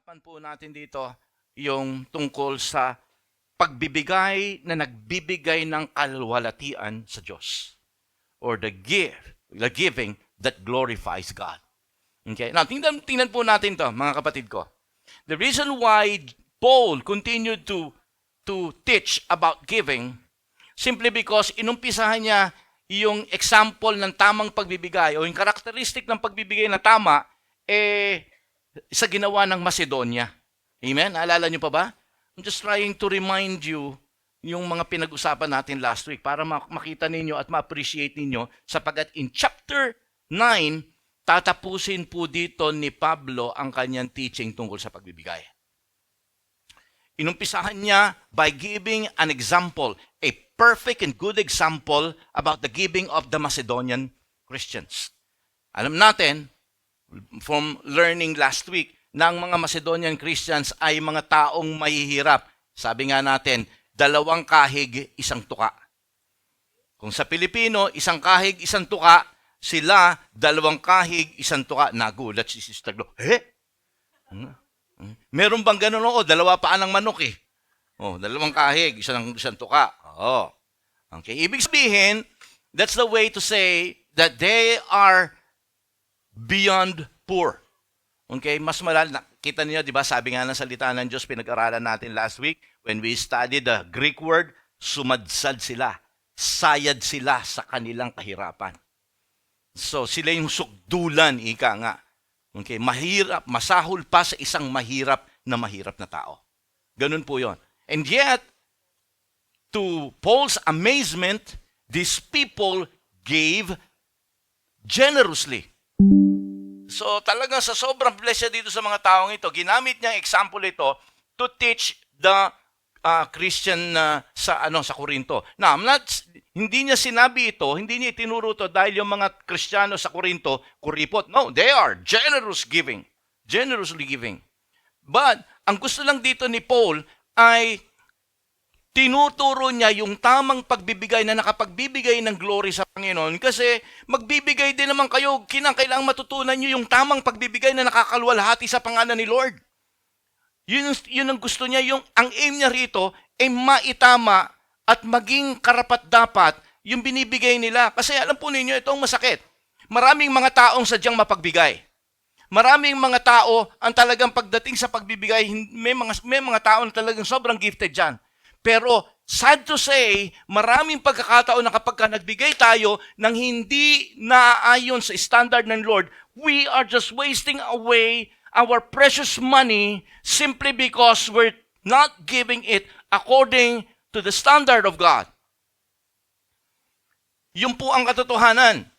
Pag-uusapan po natin dito yung tungkol sa pagbibigay na nagbibigay ng kalwalatian sa Diyos. Or the giving that glorifies God. Okay? Now, tingnan po natin to, mga kapatid ko. The reason why Paul continued to teach about giving, simply because inumpisahan niya yung example ng tamang pagbibigay o yung characteristic ng pagbibigay na tama, sa ginawa ng Macedonia. Amen? Naalala niyo pa ba? I'm just trying to remind you yung mga pinag-usapan natin last week para makita ninyo at ma-appreciate ninyo sapagat in chapter 9, tatapusin po dito ni Pablo ang kanyang teaching tungkol sa pagbibigay. Inumpisahan niya by giving an example, a perfect and good example about the giving of the Macedonian Christians. Alam natin, from learning last week, na ang mga Macedonian Christians ay mga taong mahihirap. Sabi nga natin, 2 kahig, 1 tuka. Kung sa Pilipino, 1 kahig, 1 tuka, sila 2 kahig, 1 tuka. Nagulat si Sister Glo. Meron bang ganun? O, 2 paan ng manok eh. 2 kahig, 1 tuka. Okay, ibig sabihin, that's the way to say that they are beyond poor. Okay, mas malala. Kita niyo, di ba, sabi nga ng salita ng Diyos, pinag-aralan natin last week, when we studied the Greek word, sumadsad sila. Sayad sila sa kanilang kahirapan. So, sila yung sukdulan, ika nga. Okay, mahirap, masahol pa sa isang mahirap na tao. Ganun po yon. And yet, to Paul's amazement, these people gave generously. So talaga sa sobrang blessed dito sa mga taong ito, ginamit niya ang example ito to teach the Christian sa Korinto. Now, hindi niya sinabi ito, hindi niya itinuro ito dahil yung mga Kristiyano sa Korinto kuripot. No, they are generously giving. But ang gusto lang dito ni Paul ay tinuturo niya yung tamang pagbibigay na nakapagbibigay ng glory sa Panginoon kasi magbibigay din naman kayo, kailangang matutunan niyo yung tamang pagbibigay na nakakalwalhati sa pangalan ni Lord. Yun ang gusto niya, ang aim niya rito ay maitama at maging karapat-dapat yung binibigay nila. Kasi alam po ninyo, ito ang masakit. Maraming mga taong sadyang mapagbigay. Maraming mga tao ang talagang pagdating sa pagbibigay, may mga tao na talagang sobrang gifted dyan. Pero sad to say, maraming pagkakataon na kapag nagbigay tayo ng hindi naaayon sa standard ng Lord, we are just wasting away our precious money simply because we're not giving it according to the standard of God. Yun po ang katotohanan.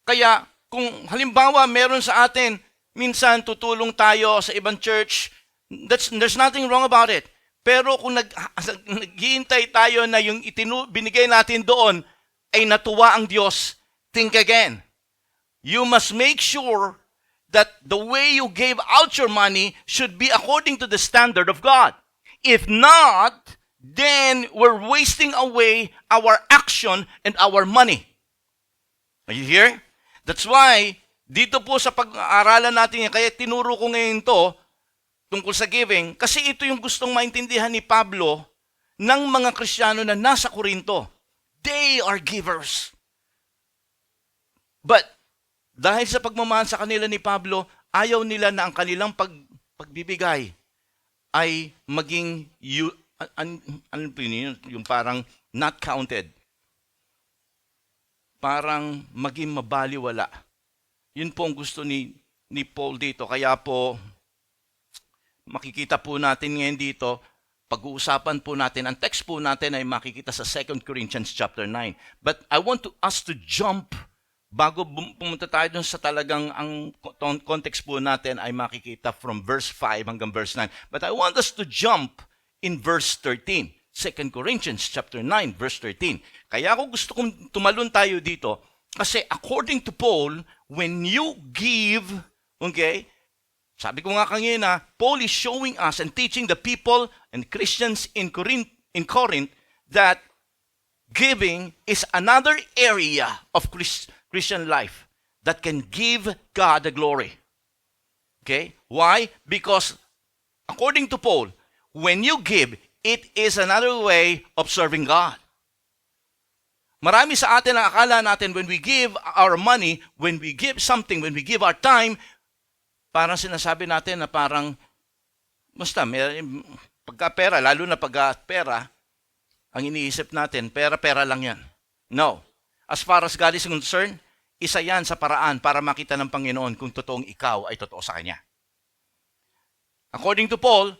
Kaya kung halimbawa meron sa atin, minsan tutulong tayo sa ibang church, there's nothing wrong about it. Pero kung naghihintay tayo na yung binigay natin doon ay natuwa ang Diyos, think again. You must make sure that the way you gave out your money should be according to the standard of God. If not, then we're wasting away our action and our money. Are you here? That's why, dito po sa pag-aaralan natin, kaya tinuro ko ngayon to, tungkol sa giving, kasi ito yung gustong maintindihan ni Pablo ng mga Kristiyano na nasa Korinto. They are givers. But, dahil sa pagmamahal sa kanila ni Pablo, ayaw nila na ang kanilang pagbibigay ay maging yung parang not counted. Parang maging mabaliwala. Yun po ang gusto ni Paul dito. Kaya po, makikita po natin ngayon dito, pag-uusapan po natin, ang text po natin ay makikita sa 2 Corinthians chapter 9. But I want us to jump, bago pumunta tayo dun sa talagang, ang context po natin ay makikita from verse 5 hanggang verse 9. But I want us to jump in verse 13. 2 Corinthians chapter 9, verse 13. Kaya ako gusto kong tumalon tayo dito, kasi according to Paul, when you give, okay, sabi ko nga kanina, Paul is showing us and teaching the people and Christians in Corinth that giving is another area of Christian life that can give God the glory. Okay? Why? Because According to Paul, when you give, it is another way of serving God. Marami sa atin ang akala natin when we give our money, when we give something, when we give our time, parang sinasabi natin na parang, basta, pagka pera, lalo na pagka pera, ang iniisip natin, pera lang yan. No. As far as God is concerned, isa yan sa paraan para makita ng Panginoon kung totoong ikaw ay totoo sa Kanya. According to Paul,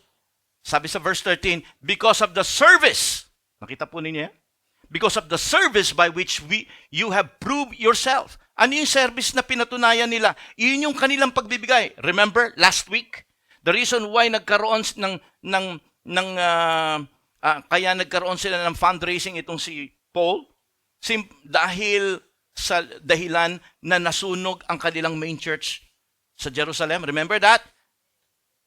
sabi sa verse 13, because of the service, nakita po ninyo yan? Because of the service by which you have proved yourself. Ano yung service na pinatunayan nila? Yun yung kanilang pagbibigay. Remember, last week, the reason why nagkaroon kaya nagkaroon sila ng fundraising itong si Paul, dahil sa dahilan na nasunog ang kanilang main church sa Jerusalem. Remember that?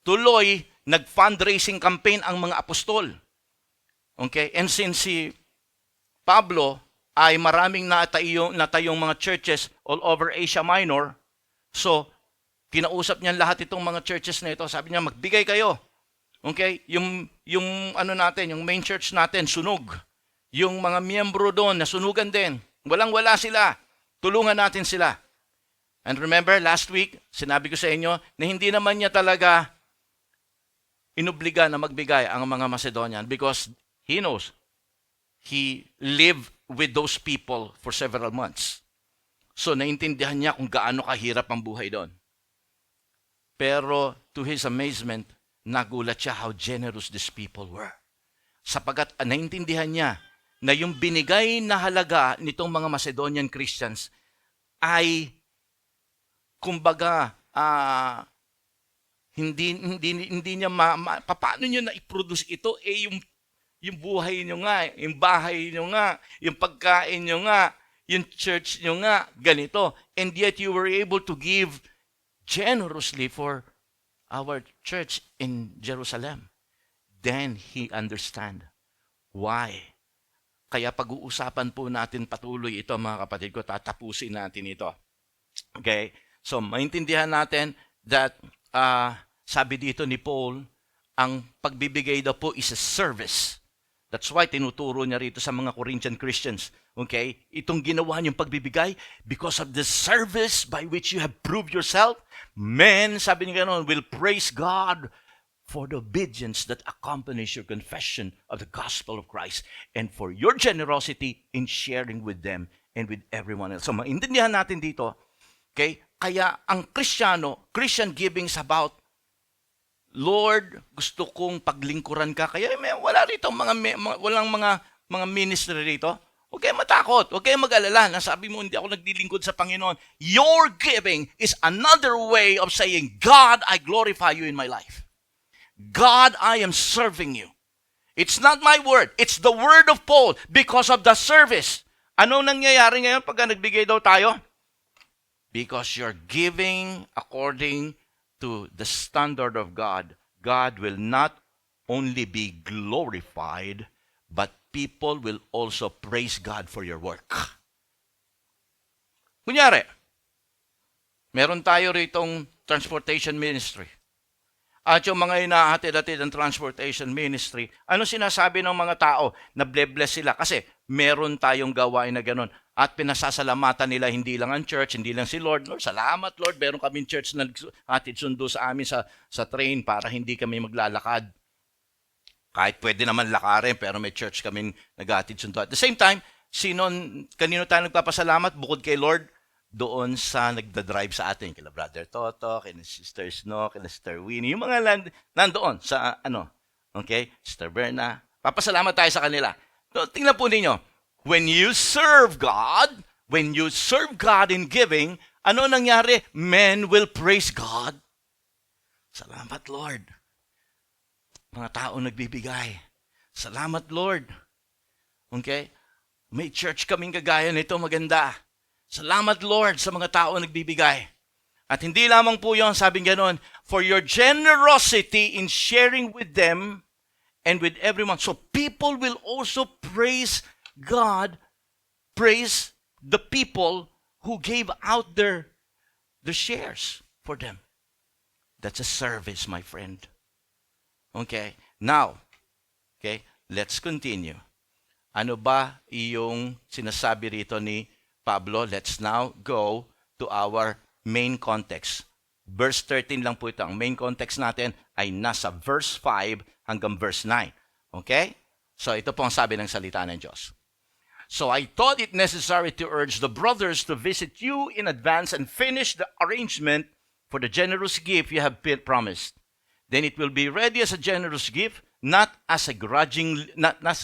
Tuloy, nag-fundraising campaign ang mga apostol. Okay? And since si Pablo ay maraming natayong mga churches all over Asia Minor, so kinausap niya lahat itong mga churches na ito. Sabi niya, magbigay kayo. Okay? Yung ano natin, yung main church natin, sunog. Yung mga miyembro doon, nasunugan din. Walang-wala sila. Tulungan natin sila. And remember, last week, sinabi ko sa inyo na hindi naman niya talaga inubliga na magbigay ang mga Macedonian because he knows he lived with those people for several months. So, naintindihan niya kung gaano kahirap ang buhay doon. Pero, to his amazement, nagulat siya how generous these people were. Sapagat naintindihan niya na yung binigay na halaga nitong mga Macedonian Christians ay kumbaga hindi niya paano niyo na i-produce ito yung buhay niyo nga, yung bahay niyo nga, yung pagkain niyo nga, yung church niyo nga, ganito. And yet you were able to give generously for our church in Jerusalem. Then he understand why. Kaya pag-uusapan po natin patuloy ito mga kapatid ko, tatapusin natin ito. Okay? So, maintindihan natin that sabi dito ni Paul, ang pagbibigay daw po is a service. That's why tinuturo niya rito sa mga Corinthian Christians. Okay? Itong ginawa niyong pagbibigay, because of the service by which you have proved yourself, men, sabi niya ganoon, will praise God for the obedience that accompanies your confession of the gospel of Christ and for your generosity in sharing with them and with everyone else. So, maintindihan natin dito, okay? Kaya ang Christian giving is about, Lord, gusto kong paglingkuran ka. Kaya wala rito walang mga ministry rito. Huwag kayo matakot. Huwag kayo mag-alala. Nasabi mo, hindi ako naglilingkod sa Panginoon. Your giving is another way of saying, God, I glorify you in my life. God, I am serving you. It's not my word. It's the word of Paul because of the service. Ano nangyayari ngayon pag nagbigay daw tayo? Because you're giving according to the standard of God. God will not only be glorified, but people will also praise God for your work. Kunyari, meron tayo ritong transportation ministry. At yung mga inahatid-hatid ng transportation ministry, ano sinasabi ng mga tao na bless sila? Kasi meron tayong gawain na gano'n. At pinasasalamatan nila hindi lang ang church, hindi lang si Lord. Lord, salamat Lord, meron kaming church na hatid sundo sa amin sa train para hindi kami maglalakad. Kahit pwede naman lakarin, pero may church kaming naghatid sundo. At the same time, kanino tayo nagpapasalamat bukod kay Lord? Doon sa nagdadrive sa atin, kila Brother Toto, kila Sister Snow, kila Sister Winnie, yung mga nandoon sa okay, Sister Berna. Papasalamat tayo sa kanila. So, tingnan po ninyo, when you serve God in giving, ano nangyari? Men will praise God. Salamat Lord. Mga tao nagbibigay. Salamat Lord. Okay? May church kaming kagaya nito, maganda. Salamat Lord sa mga tao nagbibigay. At hindi lamang po yun, sabing ganon, for your generosity in sharing with them and with everyone. So people will also praise God, praise the people who gave out their shares for them. That's a service, my friend. Okay? Now, okay, let's continue. Ano ba yung sinasabi rito ni Pablo? Let's now go to our main context. Verse 13 lang po ito. Ang main context natin ay nasa verse 5 hanggang verse 9. Okay? So ito po ang sabi ng salita ng Diyos. So I thought it necessary to urge the brothers to visit you in advance and finish the arrangement for the generous gift you have promised. Then it will be ready as a generous gift, not as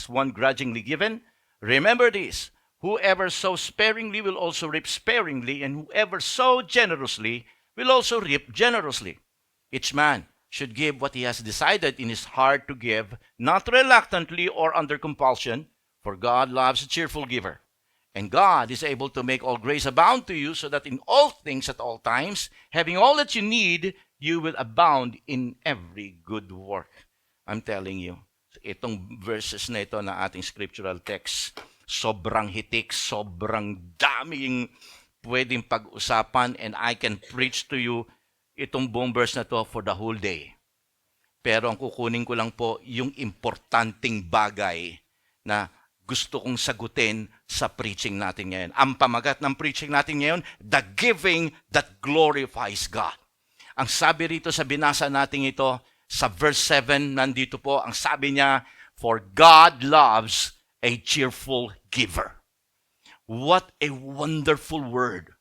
one grudgingly given. Remember this: whoever sows sparingly will also reap sparingly, and whoever sows generously will also reap generously. Each man should give what he has decided in his heart to give, not reluctantly or under compulsion, for God loves a cheerful giver. And God is able to make all grace abound to you, so that in all things at all times, having all that you need, you will abound in every good work. I'm telling you, itong verses na ito na ating scriptural text, sobrang hitik, sobrang daming pwedeng pag-usapan, and I can preach to you itong buong verse na to for the whole day. Pero ang kukunin ko lang po yung importanteng bagay na gusto kong sagutin sa preaching natin ngayon. Ang pamagat ng preaching natin ngayon, the giving that glorifies God. Ang sabi rito sa binasa natin ito, sa verse 7, nandito po, ang sabi niya, for God loves a cheerful giver. What a wonderful word.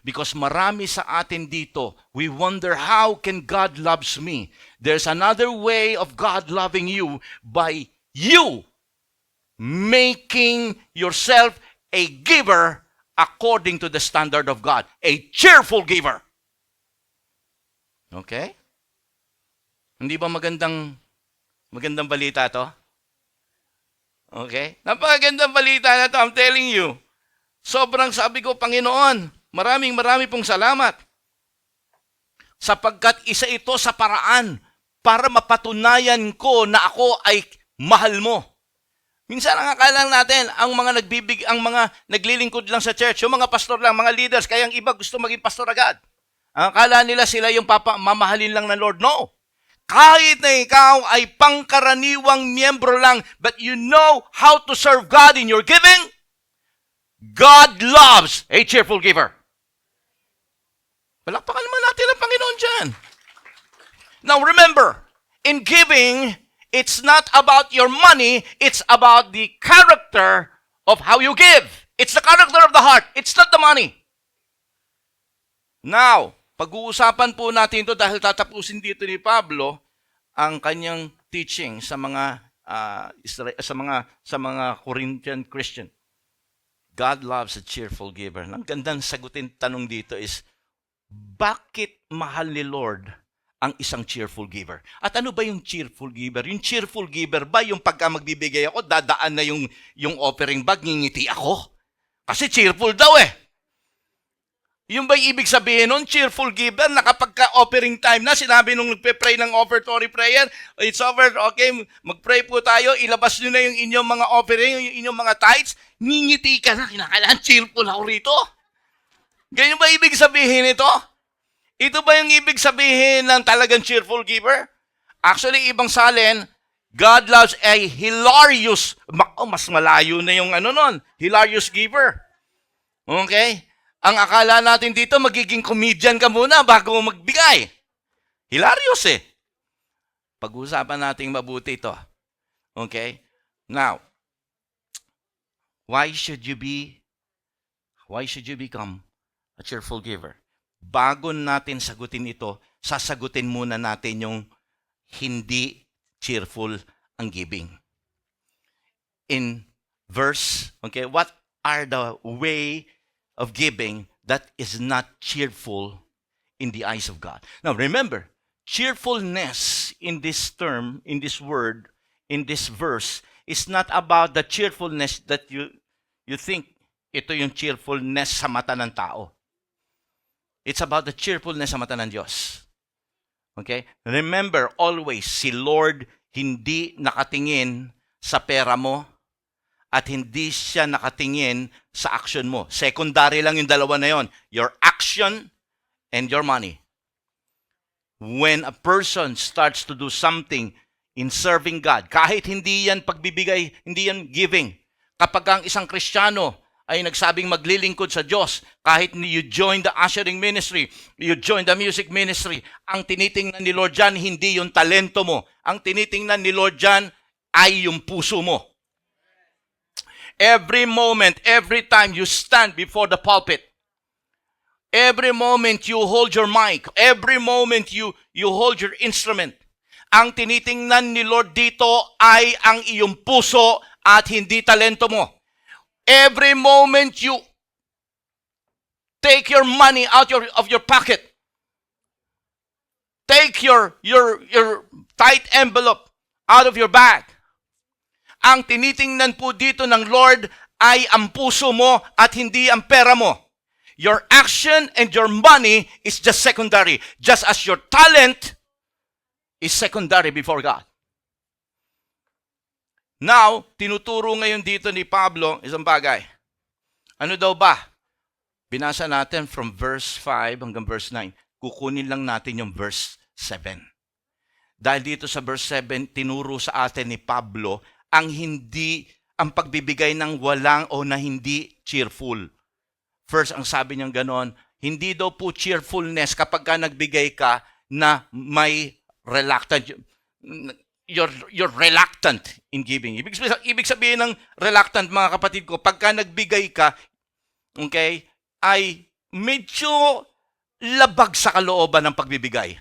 Because marami sa atin dito, we wonder, how can God loves me? There's another way of God loving you by you making yourself a giver according to the standard of God. A cheerful giver. Okay? Hindi ba magandang balita to? Okay? Napakagandang balita na to, I'm telling you. Sobrang sabi ko, Panginoon, maraming pong salamat. Sapagkat isa ito sa paraan para mapatunayan ko na ako ay mahal mo. Minsan ang akala natin, ang mga naglilingkod lang sa church, yung mga pastor lang, mga leaders, kaya ang iba gusto maging pastor agad. Ang akala nila sila yung mamahalin lang ng Lord. No. Kahit na ikaw ay pangkaraniwang miyembro lang, but you know how to serve God in your giving, God loves a cheerful giver. Palakpakan naman natin ang Panginoon dyan. Now remember, in giving, it's not about your money, it's about the character of how you give. It's the character of the heart. It's not the money. Now, pag-uusapan po natin ito dahil tatapusin dito ni Pablo ang kanyang teaching sa mga Corinthian Christian. God loves a cheerful giver. Ang gandang sagutin tanong dito is, bakit mahal ni Lord ang isang cheerful giver? At ano ba yung cheerful giver? Yung cheerful giver ba yung pagka magbibigay ako, dadaan na yung offering bag, ngingiti ako? Kasi cheerful daw eh. Yung ba yung ibig sabihin nun, cheerful giver, na kapag offering time na, sinabi nung nagpe-pray ng offertory prayer, it's over, okay, mag-pray po tayo, ilabas nyo na yung inyong mga offering, yung inyong mga tithes, ngingiti ka na, kinakailangan cheerful ako rito. Ganyan ba ibig sabihin ito? Ito ba yung ibig sabihin ng talagang cheerful giver? Actually, ibang salin, God loves a hilarious, mas malayo na yung hilarious giver. Okay? Ang akala natin dito, magiging comedian ka muna bago magbigay. Hilarious eh. Pag-uusapan natin mabuti ito. Okay? Now, why should you become a cheerful giver? Bago natin sagutin ito, sasagutin muna natin yung hindi cheerful ang giving. In verse, okay, what are the way of giving that is not cheerful in the eyes of God? Now remember, cheerfulness in this term, in this word, in this verse, is not about the cheerfulness that you think ito yung cheerfulness sa mata ng tao. It's about the cheerfulness sa mata ng Diyos. Okay? Remember, always, si Lord hindi nakatingin sa pera mo at hindi siya nakatingin sa action mo. Secondary lang yung dalawa na yon. Your action and your money. When a person starts to do something in serving God. Kahit hindi yan pagbibigay, hindi yan giving. Kapag ang isang Kristiyano ay nagsabing maglilingkod sa Diyos, kahit you join the ushering ministry, you join the music ministry, ang tinitingnan ni Lord dyan, hindi yung talento mo. Ang tinitingnan ni Lord dyan ay yung puso mo. Every moment, every time you stand before the pulpit, every moment you hold your mic, every moment you hold your instrument, ang tinitingnan ni Lord dito ay ang iyong puso at hindi talento mo. Every moment you take your money out of your pocket, take your tight envelope out of your bag, ang tinitingnan po dito ng Lord ay ang puso mo at hindi ang pera mo. Your action and your money is just secondary, just as your talent is secondary before God. Now, tinuturo ngayon dito ni Pablo isang bagay. Ano daw ba? Binasa natin from verse 5 hanggang verse 9. Kukunin lang natin yung verse 7. Dahil dito sa verse 7, tinuro sa atin ni Pablo ang pagbibigay ng walang o na hindi cheerful. First, ang sabi niyang ganon, hindi daw po cheerfulness kapag ka nagbigay ka na may reluctant. You're reluctant in giving. Ibig sabihin ng reluctant, mga kapatid ko, pagka nagbigay ka, okay, ay medyo labag sa kalooban ng pagbibigay.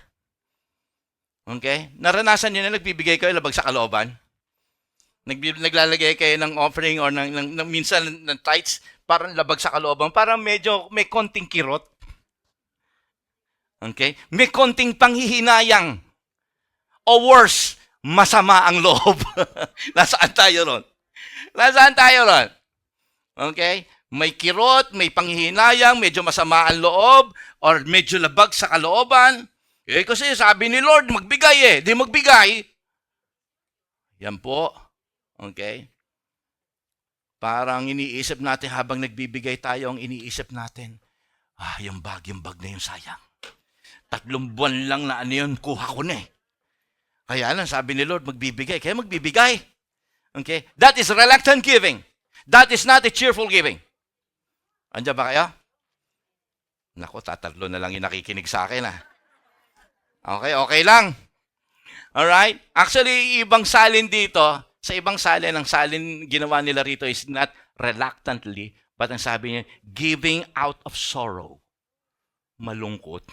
Okay? Naranasan niyo na nagbibigay kayo labag sa kalooban? Naglalagay kayo ng offering or ng minsan ng tithes, parang labag sa kalooban, parang medyo may konting kirot. Okay? May konting panghihinayang. O worse, masama ang loob. Nasaan tayo ron? Okay? May kirot, may panghihinayang, medyo masama ang loob, or medyo labag sa kalooban. Kasi sabi ni Lord, magbigay di magbigay. Yan po. Okay? Parang iniisip natin habang nagbibigay tayo, ang iniisip natin, yung bag na yun sayang. 3 buwan lang na ano yun, kuha ko na Kaya lang, sabi ni Lord, magbibigay. Kaya magbibigay. Okay? That is reluctant giving. That is not a cheerful giving. Andiyan ba kayo? Naku, 3 na lang yung nakikinig sa akin Okay lang. Alright? Actually, ibang salin dito, sa ibang salin, ang salin ginawa nila rito is not reluctantly, but ang sabi niya, giving out of sorrow. Malungkot.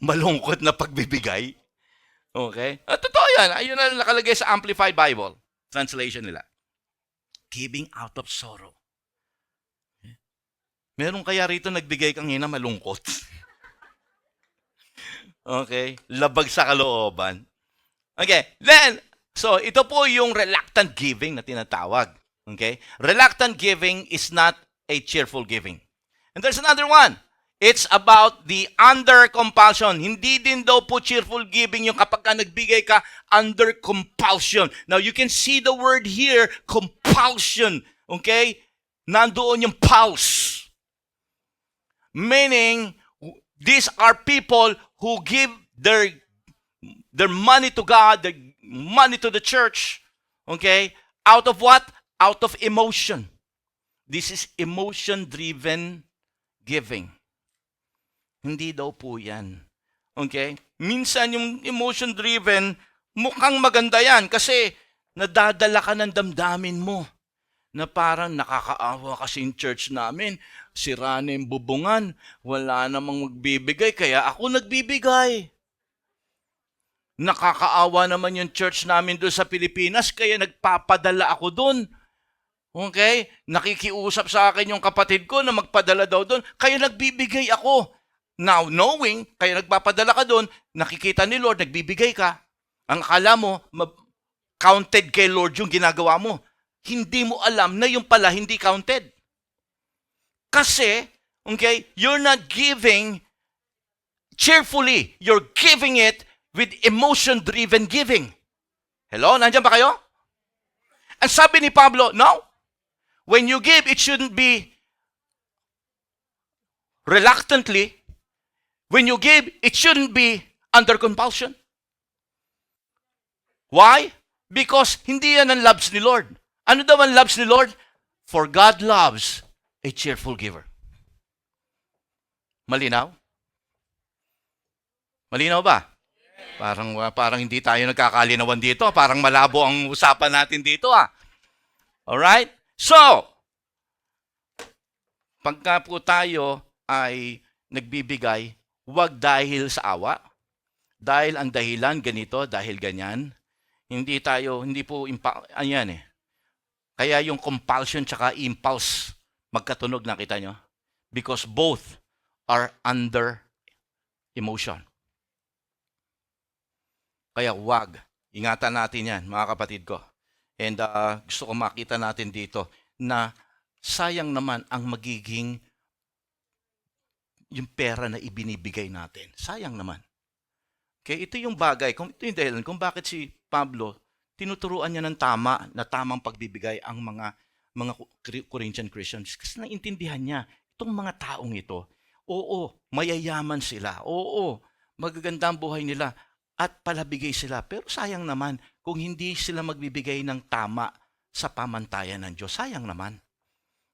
Malungkot na pagbibigay. Okay? Totoo yan. Ayun na nakalagay sa Amplified Bible. Translation nila. Giving out of sorrow. Okay? Meron kaya rito nagbigay kang ina malungkot. Okay? Labag sa kalooban. Okay. Then, so ito po yung reluctant giving na tinatawag. Okay? Reluctant giving is not a cheerful giving. And there's another one. It's about the under compulsion. Hindi din daw po cheerful giving yung kapag ka nagbigay ka under compulsion. Now, you can see the word here, compulsion. Okay? Nandoon yung pulse. Meaning, these are people who give their money to God, their money to the church. Okay? Out of what? Out of emotion. This is emotion-driven giving. Hindi daw po yan. Okay? Minsan yung emotion-driven, mukhang maganda yan kasi nadadala ka ng damdamin mo na parang nakakaawa kasi yung church namin. Sira na yung bubungan. Wala namang magbibigay, kaya ako nagbibigay. Nakakaawa naman yung church namin doon sa Pilipinas, kaya nagpapadala ako doon. Okay? Nakikiusap sa akin yung kapatid ko na magpadala daw doon, kaya nagbibigay ako. Now, knowing, kaya nagpapadala ka doon, nakikita ni Lord, nagbibigay ka. Ang akala mo, counted kay Lord yung ginagawa mo. Hindi mo alam na yung pala hindi counted. Kasi, okay, you're not giving cheerfully. You're giving it with emotion-driven giving. Hello? Nandiyan ba kayo? Ang sabi ni Pablo, no. When you give, it shouldn't be reluctantly. When you give, it shouldn't be under compulsion. Why? Because hindi yan ang loves ni Lord. Ano daw ang loves ni Lord? For God loves a cheerful giver. Malinaw? Malinaw ba? Parang hindi tayo nagkakalinawan dito. Parang malabo ang usapan natin dito. Alright? So, pagka po tayo ay nagbibigay, huwag dahil sa awa. Dahil ang dahilan ganito, dahil ganyan. Hindi po, ayan eh. Kaya yung compulsion tsaka impulse, magkatunog, nakita nyo? Because both are under emotion. Kaya wag. Ingatan natin yan, mga kapatid ko. And gusto ko makita natin dito na sayang naman ang magiging yung pera na ibinibigay natin. Sayang naman. Okay, ito yung bagay, ito yung dahilan kung bakit si Pablo tinuturuan niya ng tamang pagbibigay ang mga Corinthian Christians. Kasi naintindihan niya, itong mga taong ito, oo, mayayaman sila, oo, magaganda ang buhay nila, at palabigay sila. Pero sayang naman kung hindi sila magbibigay ng tama sa pamantayan ng Diyos. Sayang naman.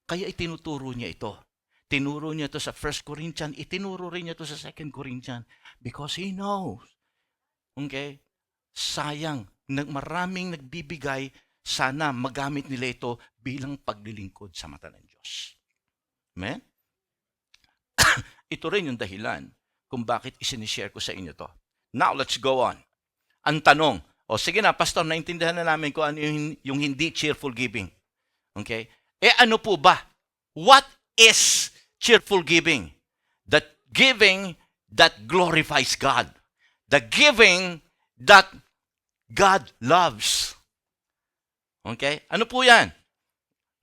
Kaya itinuturo niya ito. Tinuro niya ito sa 1 Corinthians, itinuro rin niya ito sa 2 Corinthians because He knows. Okay? Sayang, maraming nagbibigay, sana magamit nila ito bilang paglilingkod sa mata ng Diyos. Amen? Ito rin yung dahilan kung bakit isinishare ko sa inyo to. Now, let's go on. Ang tanong, sige na, Pastor, naintindihan na namin kung ano yung hindi cheerful giving. Okay? Ano po ba? What is cheerful giving? The giving that glorifies God. The giving that God loves. Okay? Ano po yan?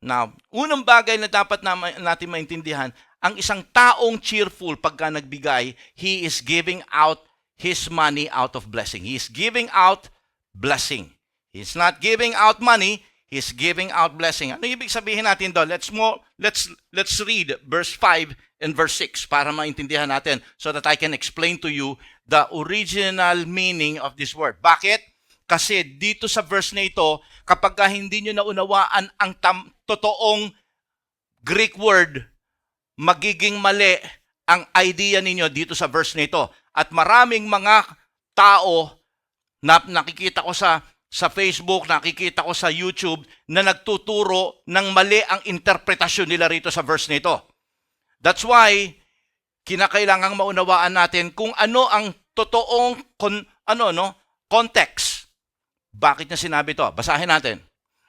Now, unang bagay na dapat natin maintindihan, ang isang taong cheerful pagka nagbigay, he is giving out his money out of blessing. He is giving out blessing. He's not giving out money, he's giving out blessing. Ano ibig sabihin natin doon? Let's read verse 5 and verse 6 para maintindihan natin so that I can explain to you the original meaning of this word. Bakit? Kasi dito sa verse na ito, kapag hindi nyo naunawaan ang totoong Greek word, magiging mali ang idea ninyo dito sa verse na ito. At maraming mga tao na nakikita ko sa Facebook, nakikita ko sa YouTube na nagtuturo ng mali ang interpretasyon nila rito sa verse nito. That's why kinakailangang maunawaan natin kung ano ang totoong context. Bakit niya sinabi to? Basahin natin.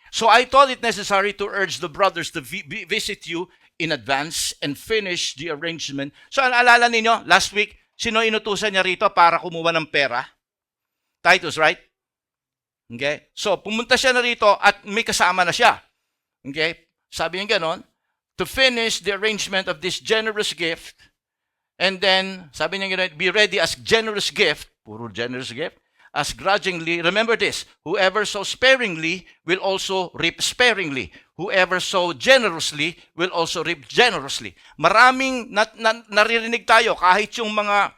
So I thought it necessary to urge the brothers to visit you in advance and finish the arrangement. So alala ninyo, last week, sino inutusan niya rito para kumuha ng pera? Titus, right? Okay? So, pumunta siya na rito at may kasama na siya. Okay? Sabi niya ganon, to finish the arrangement of this generous gift, and then, sabi niya ganon, be ready as generous gift, puro generous gift, as grudgingly, remember this, whoever sows sparingly will also reap sparingly. Whoever sows generously will also reap generously. Maraming naririnig tayo kahit yung mga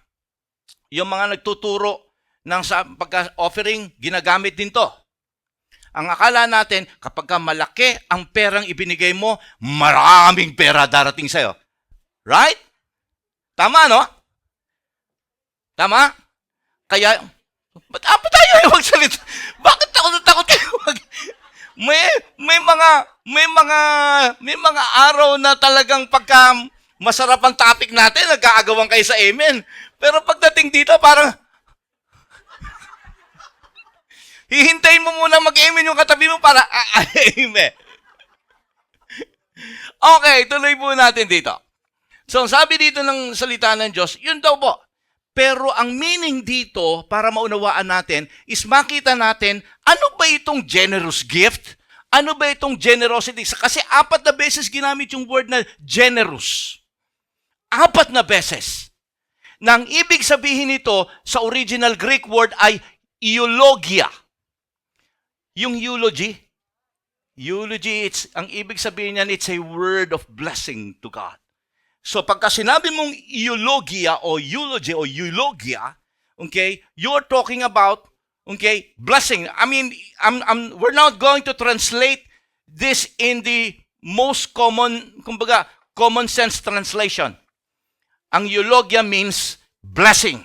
nagtuturo ng pagka-offering, ginagamit din to. Ang akala natin, kapag malaki ang perang ibinigay mo, maraming pera darating sa'yo. Right? Tama, no? Tama? Kaya, ba't tayo magsalita? Bakit takot kayo? May mga araw na talagang pagka masarap ang topic natin, nagkaagawan kayo sa amen. Pero pagdating dito, parang hihintayin mo muna mag-amen yung katabi mo para amen. Okay, tuloy po natin dito. So, sabi dito ng salita ng Diyos, yun daw po. Pero ang meaning dito, para maunawaan natin, is makita natin, ano ba itong generous gift? Ano ba itong generosity? Kasi 4 na beses ginamit yung word na generous. 4 na beses. Nang ibig sabihin nito sa original Greek word ay eulogia. Yung eulogy, ang ibig sabihin niyan, it's a word of blessing to God. So pagka sinabi mong eulogia o eulogy o eulogia, okay, you're talking about, Okay? Blessing. I mean, we're not going to translate this in the most common, kumbaga, common sense translation. Ang eulogia means blessing.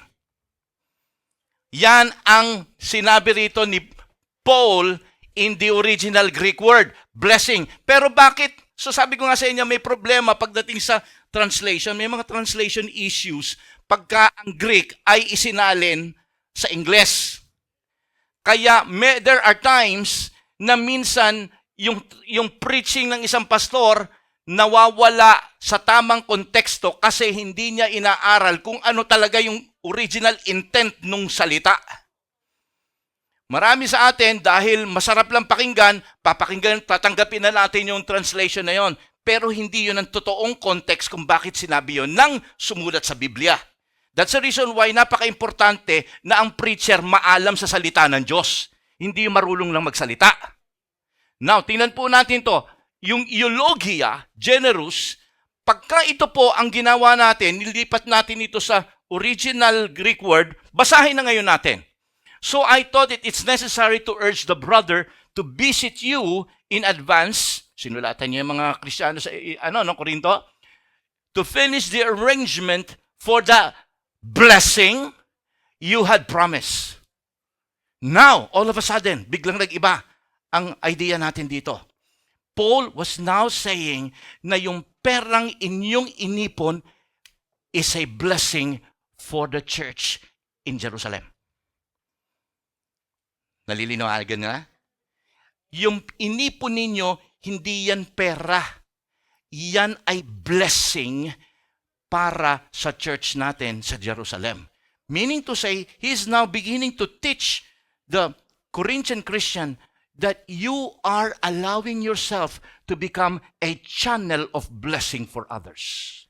Yan ang sinabi rito ni Paul in the original Greek word, blessing. Pero bakit? So sabi ko nga sa inyo, may problema pagdating sa translation. May mga translation issues pagka ang Greek ay isinalin sa Ingles. Kaya there are times na minsan yung preaching ng isang pastor nawawala sa tamang konteksto kasi hindi niya inaaral kung ano talaga yung original intent nung salita. Marami sa atin, dahil masarap lang pakinggan, tatanggapin na natin yung translation na yon. Pero hindi yun ang totoong context kung bakit sinabi yun nang sumulat sa Biblia. That's the reason why napaka-importante na ang preacher maalam sa salita ng Diyos. Hindi marulong lang magsalita. Now, tingnan po natin to. Yung eulogia, generous, pagka ito po ang ginawa natin, nilipat natin ito sa original Greek word, basahin na ngayon natin. So I thought it's necessary to urge the brother to visit you in advance. Sinulatan niya yung mga Kristiyano sa Korinto. To finish the arrangement for the blessing you had promised. Now, all of a sudden, biglang nag-iba ang idea natin dito. Paul was now saying na yung perang inyong inipon is a blessing for the church in Jerusalem. Nalilinawagan na? Yung inipon ninyo, hindi yan pera. Yan ay blessing para sa church natin sa Jerusalem. Meaning to say, he is now beginning to teach the Corinthian Christian that you are allowing yourself to become a channel of blessing for others.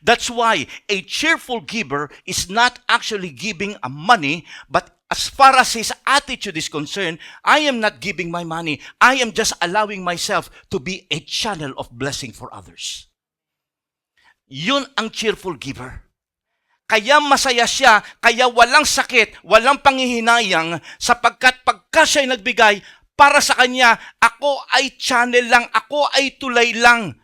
That's why a cheerful giver is not actually giving a money, but as far as his attitude is concerned, I am not giving my money. I am just allowing myself to be a channel of blessing for others. Yun ang cheerful giver. Kaya masaya siya, kaya walang sakit, walang panghihinayang, sapagkat pagka siya'y nagbigay, para sa kanya, ako ay channel lang, ako ay tulay lang.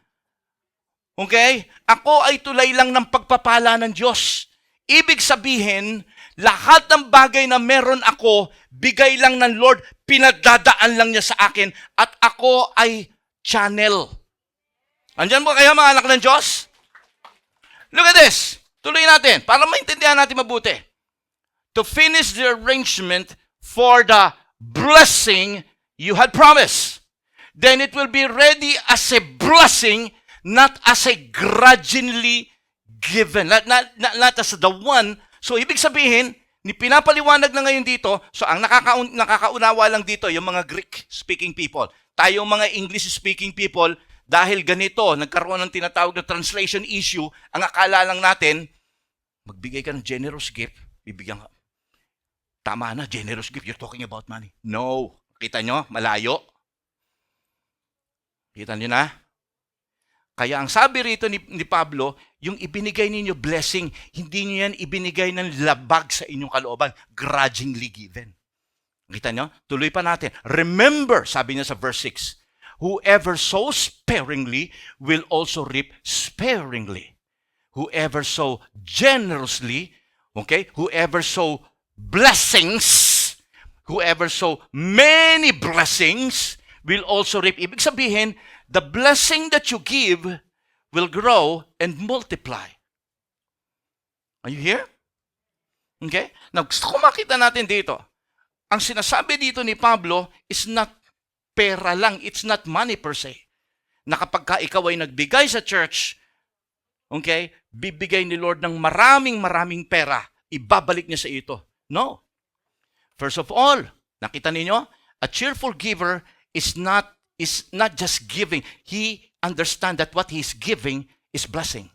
Okay? Ako ay tulay lang ng pagpapala ng Diyos. Ibig sabihin, lahat ng bagay na meron ako, bigay lang ng Lord, pinagdadaan lang niya sa akin, at ako ay channel. Andyan mo kaya mga anak ng Diyos? Look at this. Tuloy natin, para maintindihan natin mabuti. To finish the arrangement for the blessing you had promised. Then it will be ready as a blessing, not as a grudgingly given. Not as the one. So, ibig sabihin, pinapaliwanag na ngayon dito, so ang nakakaunawa lang dito, yung mga Greek-speaking people. Tayong mga English-speaking people, dahil ganito, nagkaroon ng tinatawag na translation issue, ang akala lang natin, magbigay ka ng generous gift, bibigyan ka. Tama na, generous gift, you're talking about money. No. Kita nyo, malayo. Kita nyo na? Kaya ang sabi rito ni Pablo, yung ibinigay ninyo blessing, hindi nyo yan ibinigay ng labag sa inyong kalooban, grudgingly given. Kita nyo? Tuloy pa natin. Remember, sabi niya sa verse 6, whoever sows sparingly will also reap sparingly. Whoever sow generously, okay, whoever sow blessings, whoever sow many blessings, will also reap. Ibig sabihin, the blessing that you give will grow and multiply. Are you here? Okay? Now, gusto ko makita natin dito. Ang sinasabi dito ni Pablo is not pera lang. It's not money per se. Na kapag ka ikaw ay nagbigay sa church, okay, bibigay ni Lord ng maraming pera, ibabalik niya sa ito. No. First of all, nakita ninyo, a cheerful giver is not just giving. He understands that what he's giving is blessing.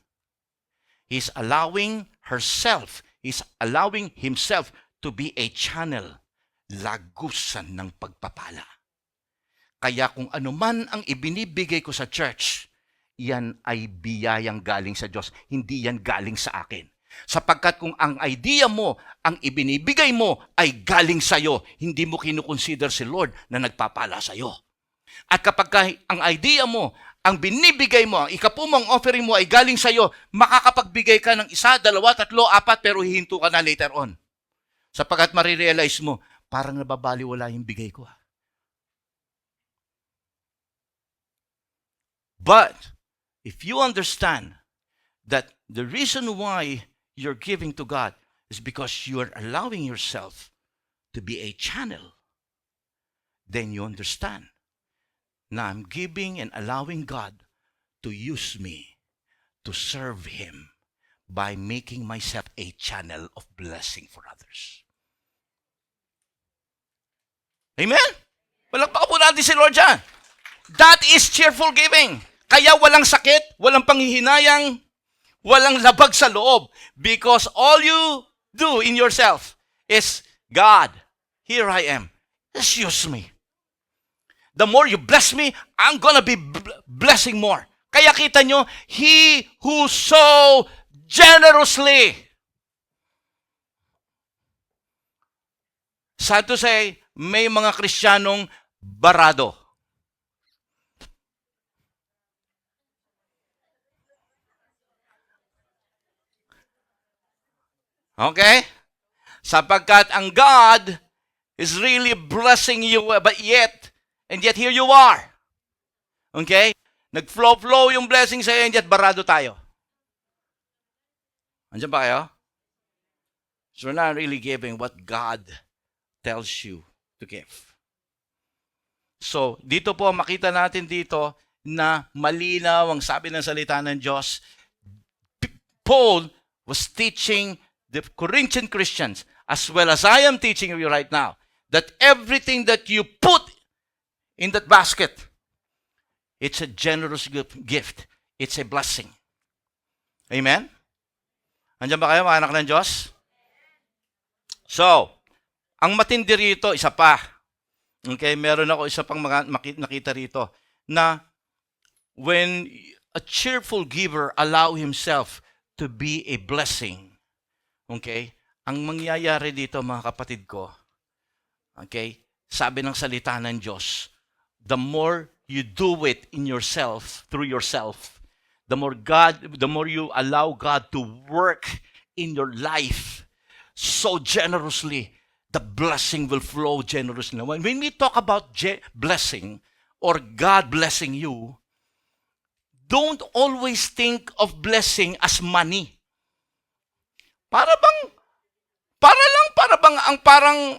He's allowing herself, he's allowing himself to be a channel, lagusan ng pagpapala. Kaya kung ano man ang ibinibigay ko sa church, yan ay biyayang galing sa Diyos. Hindi yan galing sa akin. Sapagkat kung ang idea mo, ang ibinibigay mo ay galing sa'yo, hindi mo kinukonsider si Lord na nagpapala sa'yo. At kapag ang idea mo, ang binibigay mo, ang ikapumang offering mo ay galing sa'yo, makakapagbigay ka ng 1, 2, 3, 4, pero hihinto ka na later on. Sapagkat marirealize mo, parang nababaliwala yung bigay ko. But, if you understand that the reason why you're giving to God is because you're allowing yourself to be a channel, then you understand na I'm giving and allowing God to use me to serve Him by making myself a channel of blessing for others. Amen? Palakpakan po natin si Lord dyan. That is cheerful giving. Kaya walang sakit, walang panghihinayang, walang labag sa loob. Because all you do in yourself is, God, here I am. Just use me. The more you bless me, I'm gonna be blessing more. Kaya kita nyo, He who sow generously. Sad to say, may mga Kristiyanong barado. Okay? Sapagkat ang God is really blessing you, but yet, and yet here you are. Okay? Nag-flow yung blessing sa'yo, and yet barado tayo. Andiyan ba kayo? So we're not really giving what God tells you to give. So, dito po, makita natin dito na malinaw ang sabi ng salita ng Diyos. Paul was teaching the Corinthian Christians, as well as I am teaching you right now, that everything that you put in that basket, it's a generous gift. It's a blessing. Amen? Andiyan ba kayo, mga anak ng Diyos? So, ang matindi rito, isa pa. Okay, meron ako isa pang nakita rito, na when a cheerful giver allow himself to be a blessing, okay, ang mangyayari dito, mga kapatid ko, okay, sabi ng salita ng Diyos, the more you do it in yourself, through yourself, the more you allow God to work in your life so generously, the blessing will flow generously. When we talk about blessing or God blessing you, don't always think of blessing as money. Para bang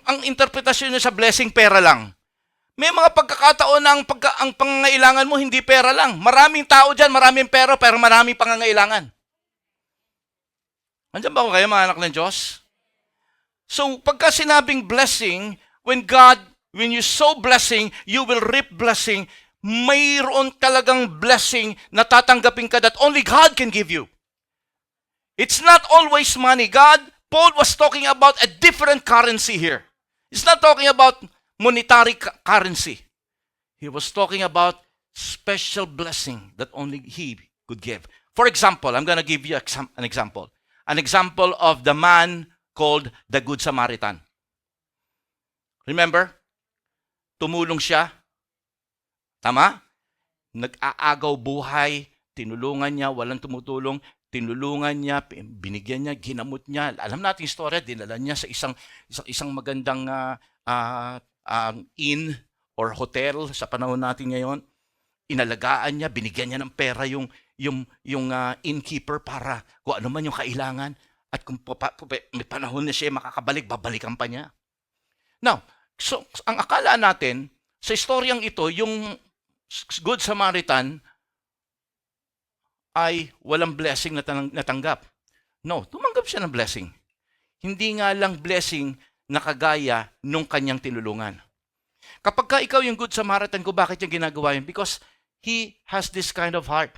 ang interpretasyon niya sa blessing pera lang. May mga pagkakataon na ang pangangailangan mo hindi pera lang. Maraming tao diyan, maraming pera, pero maraming pangangailangan. Andiyan ba ako kayo, mga anak ng Diyos? So, pagka sinabing blessing, when you sow blessing, you will reap blessing. Mayroon talagang blessing na tatanggapin ka that only God can give you. It's not always money. Paul was talking about a different currency here. He's not talking about monetary currency. He was talking about special blessing that only He could give. For example, I'm going to give you an example. An example of the man called the Good Samaritan. Remember? Tumulong siya. Tama? Nag-aagaw buhay, tinulungan niya, walang tumutulong, tinulungan niya, binigyan niya, ginamot niya. Alam natin yung story, dinala niya sa isang magandang inn or hotel sa panahon natin ngayon. Inalagaan niya, binigyan niya ng pera yung innkeeper para kung ano man yung kailangan. At kung may panahon na siya makakabalik, babalikan pa niya. Now, so ang akala natin, sa istoryang ito, yung Good Samaritan ay walang blessing na natanggap. No, tumanggap siya ng blessing. Hindi nga lang blessing na kagaya nung kanyang tinulungan. Kapag ka ikaw yung Good Samaritan ko, bakit niya ginagawa yun? Because he has this kind of heart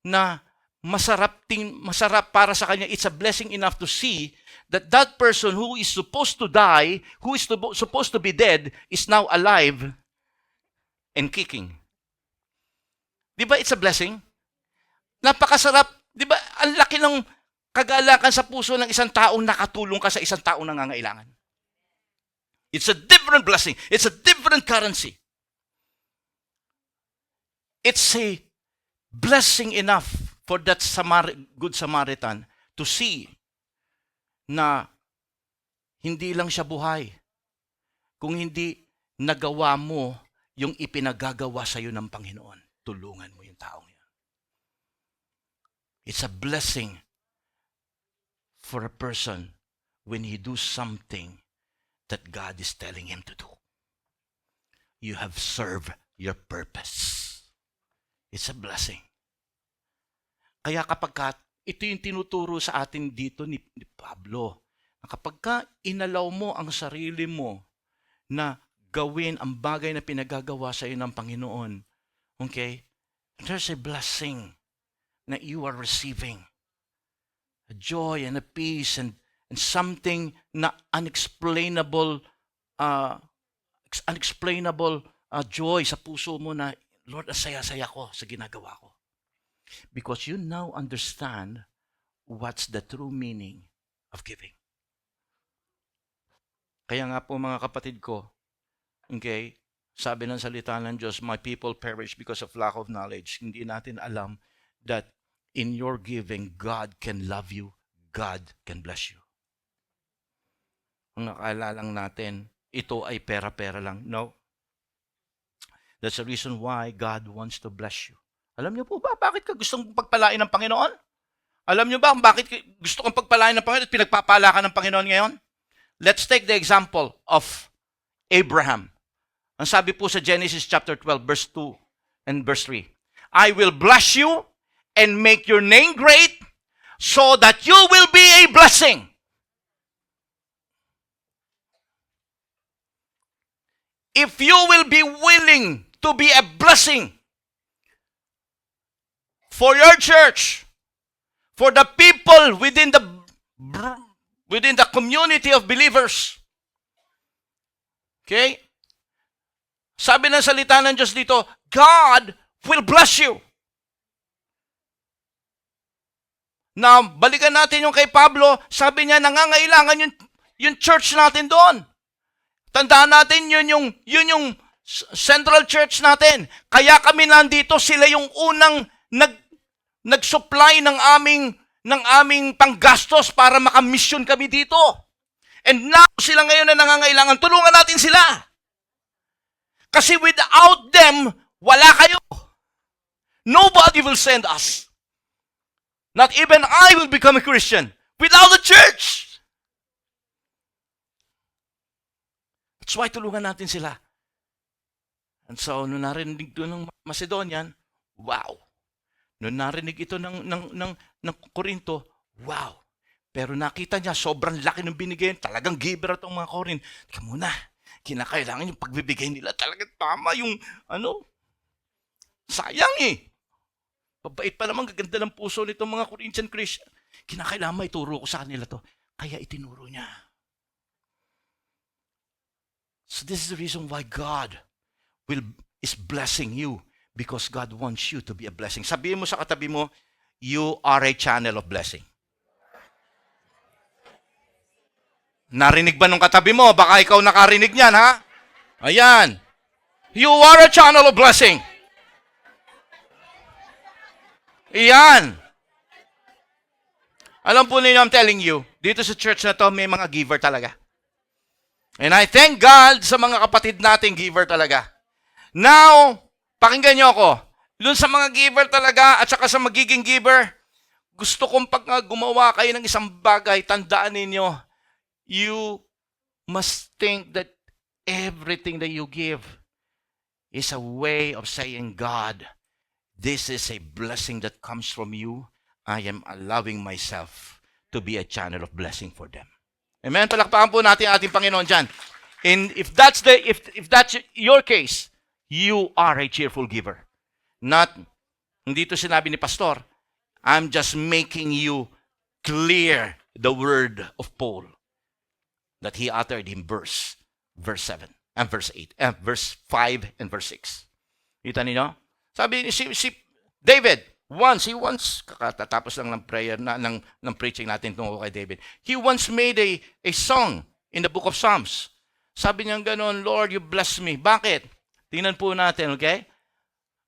na masarap para sa kanya. It's a blessing enough to see that that person who is supposed to die, who is supposed to be dead, is now alive and kicking. Di ba it's a blessing? Napakasarap. Di ba ang laki ng kagalakan sa puso ng isang taong nakatulong ka sa isang taong nangangailangan. It's a different blessing. It's a different currency. It's a blessing enough for that good Samaritan to see na hindi lang siya buhay, kung hindi nagawa mo yung ipinagagawa sa iyo ng Panginoon. Tulungan mo yung taong yan. It's a blessing for a person when he do something that God is telling him to do. You have served your purpose. It's a blessing. Kaya kapag ito yung tinuturo sa atin dito ni Pablo, na kapag inalaw mo ang sarili mo na gawin ang bagay na pinagagawa sa iyo ng Panginoon, okay, there's a blessing na you are receiving. A joy and a peace and something na unexplainable joy sa puso mo na, Lord, asaya-saya ko sa ginagawa ko. Because you now understand what's the true meaning of giving. Kaya nga po mga kapatid ko, okay, sabi ng salita ng Diyos, my people perish because of lack of knowledge. Hindi natin alam that in your giving, God can love you, God can bless you. Ang nakaalala lang natin, ito ay pera-pera lang. No. That's the reason why God wants to bless you. Alam niyo po ba, bakit ka gustong pagpalain ng Panginoon? Alam niyo ba bakit gusto kong pagpalain ng Panginoon at pinagpapala ka ng Panginoon ngayon? Let's take the example of Abraham. Ang sabi po sa Genesis chapter 12, verse 2 and verse 3. I will bless you and make your name great so that you will be a blessing. If you will be willing to be a blessing for your church, for the people within the community of believers. Okay? Sabi ng salita ng Diyos dito, God will bless you. Now, balikan natin yung kay Pablo, sabi niya nangangailangan yung church natin doon. Tandaan natin yun yung central church natin. Kaya kami nandito, sila yung unang nag-supply ng aming panggastos para makamisyon kami dito. And now, sila ngayon na nangangailangan. Tulungan natin sila. Kasi without them, wala kayo. Nobody will send us. Not even I will become a Christian without the church. That's why tulungan natin sila. And so, nung narinig ito ng Macedonian, wow. Nung narinig ito ng Corinto, wow. Pero nakita niya, sobrang laki ng binigay. Talagang giver itong mga Corinto. Teka muna, kinakailangan yung pagbibigay nila. Talagang tama yung, sayang eh. Pabait pa naman, gaganda ng puso nitong mga Corinthian Christian. Kinakailangan ituro ko sa kanila to. Kaya itinuro niya. So this is the reason why God is blessing you, because God wants you to be a blessing. Sabihin mo sa katabi mo, you are a channel of blessing. Narinig ba nung katabi mo? Baka ikaw nakarinig niyan, ha? Ayan. You are a channel of blessing. Ayan. Alam po ninyo, I'm telling you, dito sa church na to, may mga giver talaga. And I thank God sa mga kapatid nating giver talaga. Now, pakinggan nyo ako. Doon sa mga giver talaga at saka sa magiging giver, gusto kong pag gumawa kayo ng isang bagay, tandaan ninyo, you must think that everything that you give is a way of saying, God, this is a blessing that comes from you. I am allowing myself to be a channel of blessing for them. Amen. Palakpakan po natin ating Panginoon dyan. And if that's your case, you are a cheerful giver. Hindi to sinabi ni Pastor, I'm just making you clear the word of Paul that he uttered in verse 7 and verse 8 and verse 5 and verse 6. Kita niyo? Sabi si David, kakatapos lang ng prayer ng preaching natin tungkol kay David. He once made a song in the book of Psalms. Sabi niya ganoon, Lord, you bless me. Bakit? Tingnan po natin, okay?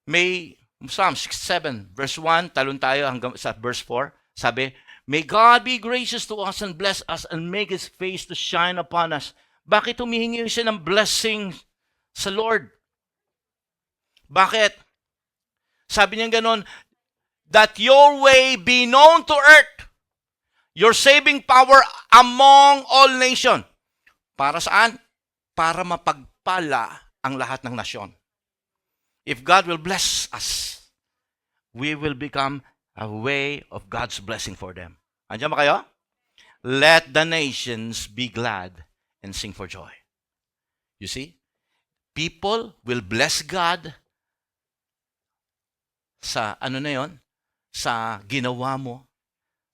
May Psalm 67, verse 1, talon tayo hanggang sa verse 4. Sabi, may God be gracious to us and bless us and make His face to shine upon us. Bakit humihingi siya ng blessing sa Lord? Bakit? Sabi niya ganoon, that your way be known to earth, your saving power among all nations. Para saan? Para mapagpala ang lahat ng nasyon. If God will bless us, we will become a way of God's blessing for them. Andiyan ba kayo? Let the nations be glad and sing for joy. You see? People will bless God sa sa ginawa mo.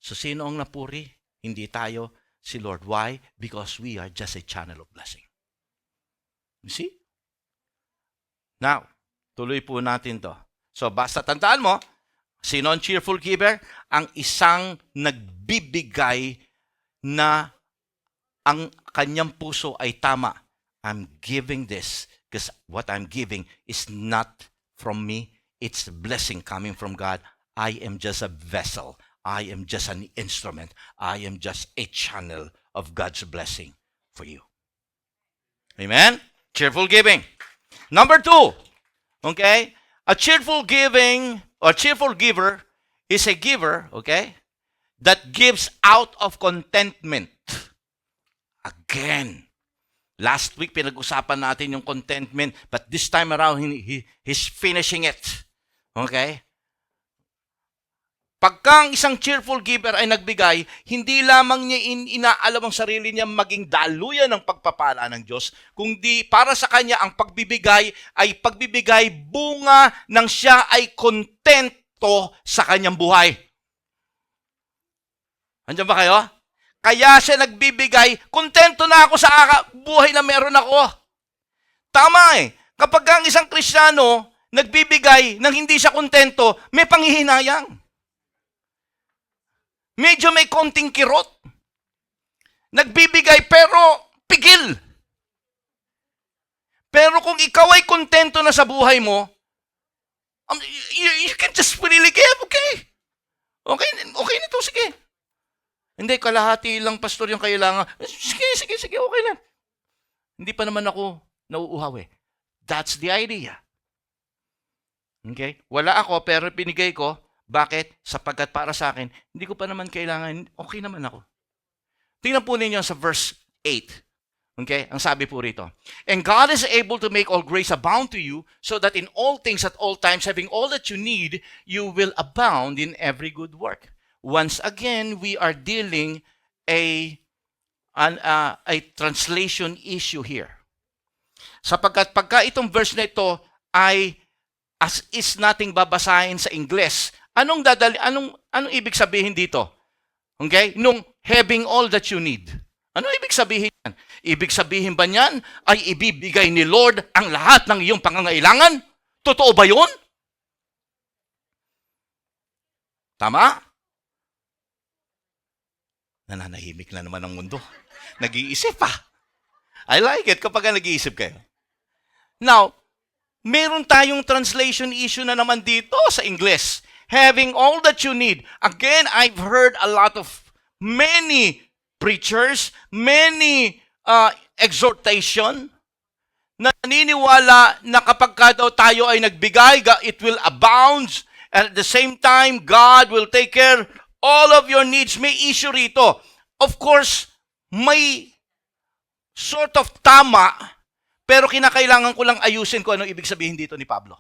So sino ang napuri? Hindi tayo, si Lord. Why? Because we are just a channel of blessing. You see? Now, tuloy po natin to. So basta tandaan mo, sino ang cheerful giver? Ang isang nagbibigay na ang kanyang puso ay tama. I'm giving this because what I'm giving is not from me. It's a blessing coming from God. I am just a vessel. I am just an instrument. I am just a channel of God's blessing for you. Amen? Cheerful giving. Number 2, okay? A cheerful giving or cheerful giver is a giver, okay, that gives out of contentment. Again, last week pinag-usapan natin yung contentment, but this time around he's finishing it. Okay? Pagka ang isang cheerful giver ay nagbigay, hindi lamang niya inaalam ang sarili niya maging daluyan ng pagpapala ng Diyos, kundi para sa kanya ang pagbibigay ay pagbibigay bunga ng siya ay kontento sa kanyang buhay. Andiyan ba kayo? Kaya siya nagbibigay, kontento na ako sa buhay na meron ako. Tama eh. Kapag ang isang Kristiyano nagbibigay nang hindi siya kontento, may panghihinayang. Medyo may konting kirot. Nagbibigay pero pigil. Pero kung ikaw ay kontento na sa buhay mo, you can just really give, okay? Okay nito, sige. Hindi, kalahati lang, pastor, yung kailangan. Sige, okay lang. Hindi pa naman ako nauuhaw eh. That's the idea. Okay? Wala ako, pero pinigay ko. Bakit? Sapagkat para sa akin, hindi ko pa naman kailangan, okay naman ako. Tingnan po ninyo sa verse 8. Okay? Ang sabi po rito. And God is able to make all grace abound to you, so that in all things at all times, having all that you need, you will abound in every good work. Once again, we are dealing a translation issue here. Sapagkat pagka itong verse na ito ay as is nating babasahin sa Ingles, anong ibig sabihin dito? Okay? Nung having all that you need. Ano ibig sabihin yan? Ibig sabihin ba niyan ay ibibigay ni Lord ang lahat ng iyong pangangailangan? Totoo ba yun? Tama? Nananahimik na naman ang mundo. Nag-iisip pa. I like it kapag nag-iisip kayo. Now, meron tayong translation issue na naman dito sa Ingles. Having all that you need. Again, I've heard a lot of many preachers, many exhortation na naniniwala na kapag daw tayo ay nagbigay, it will abound. And at the same time, God will take care all of your needs. May issue rito. Of course, may sort of tama, pero kinakailangan ko lang ayusin kung ano ibig sabihin dito ni Pablo.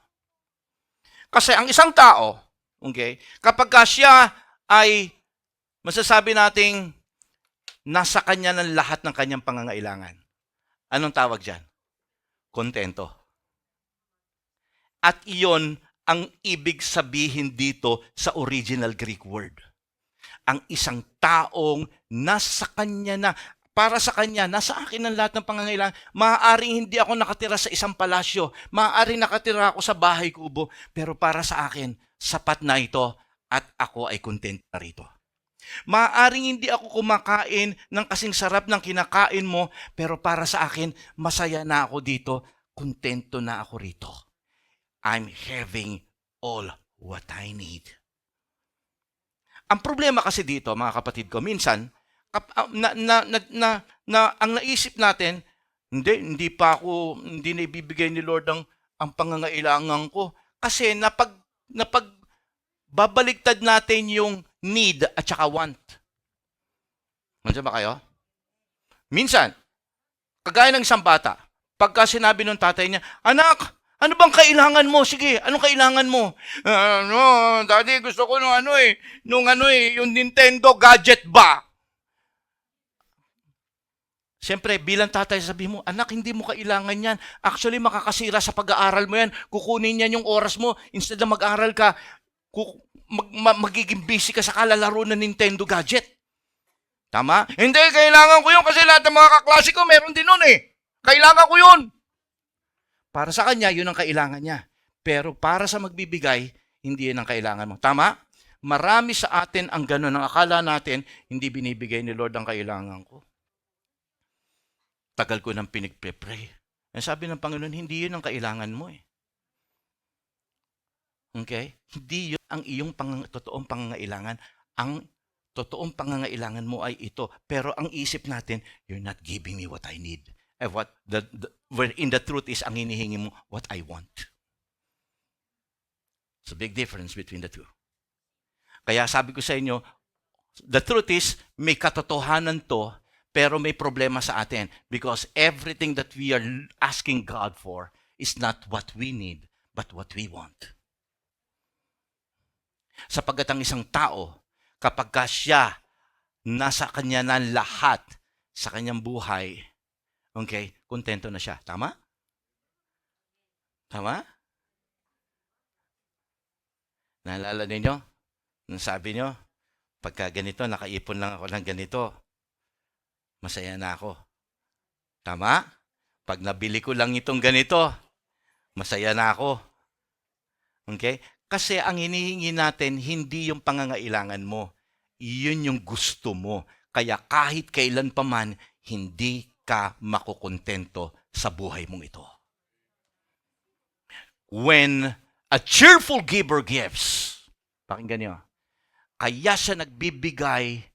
Kasi ang isang tao, okay, kapag siya ay masasabi nating nasa kanya ng lahat ng kanyang pangangailangan, anong tawag dyan? Kontento. At iyon ang ibig sabihin dito sa original Greek word. Ang isang taong nasa kanya na, para sa kanya, nasa akin ang lahat ng pangangailangan. Maaaring hindi ako nakatira sa isang palasyo. Maaaring nakatira ako sa bahay kubo. Pero para sa akin, sapat na ito at ako ay content na rito. Maaaring hindi ako kumakain ng kasing sarap ng kinakain mo, pero para sa akin, masaya na ako dito, kontento na ako rito. I'm having all what I need. Ang problema kasi dito, mga kapatid ko, minsan, ang naisip natin, hindi na ibibigay ni Lord ang pangangailangan ko. Kasi babaliktad natin yung need at saka want. Nandiyan ba kayo? Minsan, kagaya ng isang bata, pagka sinabi ng tatay niya, anak, ano bang kailangan mo? Sige, anong kailangan mo? Daddy, gusto ko yung Nintendo gadget ba? Siyempre, bilang tatay, sabi mo, anak, hindi mo kailangan yan. Actually, makakasira sa pag-aaral mo yan. Kukunin yan yung oras mo. Instead na mag-aaral ka, magiging busy ka sa kalalaro ng Nintendo gadget. Tama? Hindi, kailangan ko yun kasi lahat ng mga kaklase ko meron din nun eh. Kailangan ko yun. Para sa kanya, yun ang kailangan niya. Pero para sa magbibigay, hindi yun ang kailangan mo. Tama? Marami sa atin ang gano'n. Ang akala natin, hindi binibigay ni Lord ang kailangan ko. Tagal ko nang pinagpe-pray. Sabi ng Panginoon, hindi yun ang kailangan mo eh. Okay? Hindi yun ang iyong totoong pangangailangan. Ang totoong pangangailangan mo ay ito. Pero ang isip natin, you're not giving me what I need. In the truth is, ang hinihingi mo, what I want. It's a big difference between the two. Kaya sabi ko sa inyo, the truth is, may katotohanan to, pero may problema sa atin. Because everything that we are asking God for is not what we need, but what we want. Sapagkat ang isang tao, kapag siya nasa kanya na lahat sa kanyang buhay, okay, kontento na siya. Tama? Tama? Naalala ninyo? Nung sabi nyo, pagka ganito, nakaipon lang ako ng ganito, masaya na ako. Tama? Pag nabili ko lang itong ganito, masaya na ako. Okay? Kasi ang hinihingi natin, hindi yung pangangailangan mo. Iyon yung gusto mo. Kaya kahit kailan pa man, hindi ka makukontento sa buhay mong ito. When a cheerful giver gives, pakinggan niyo, kaya siya nagbibigay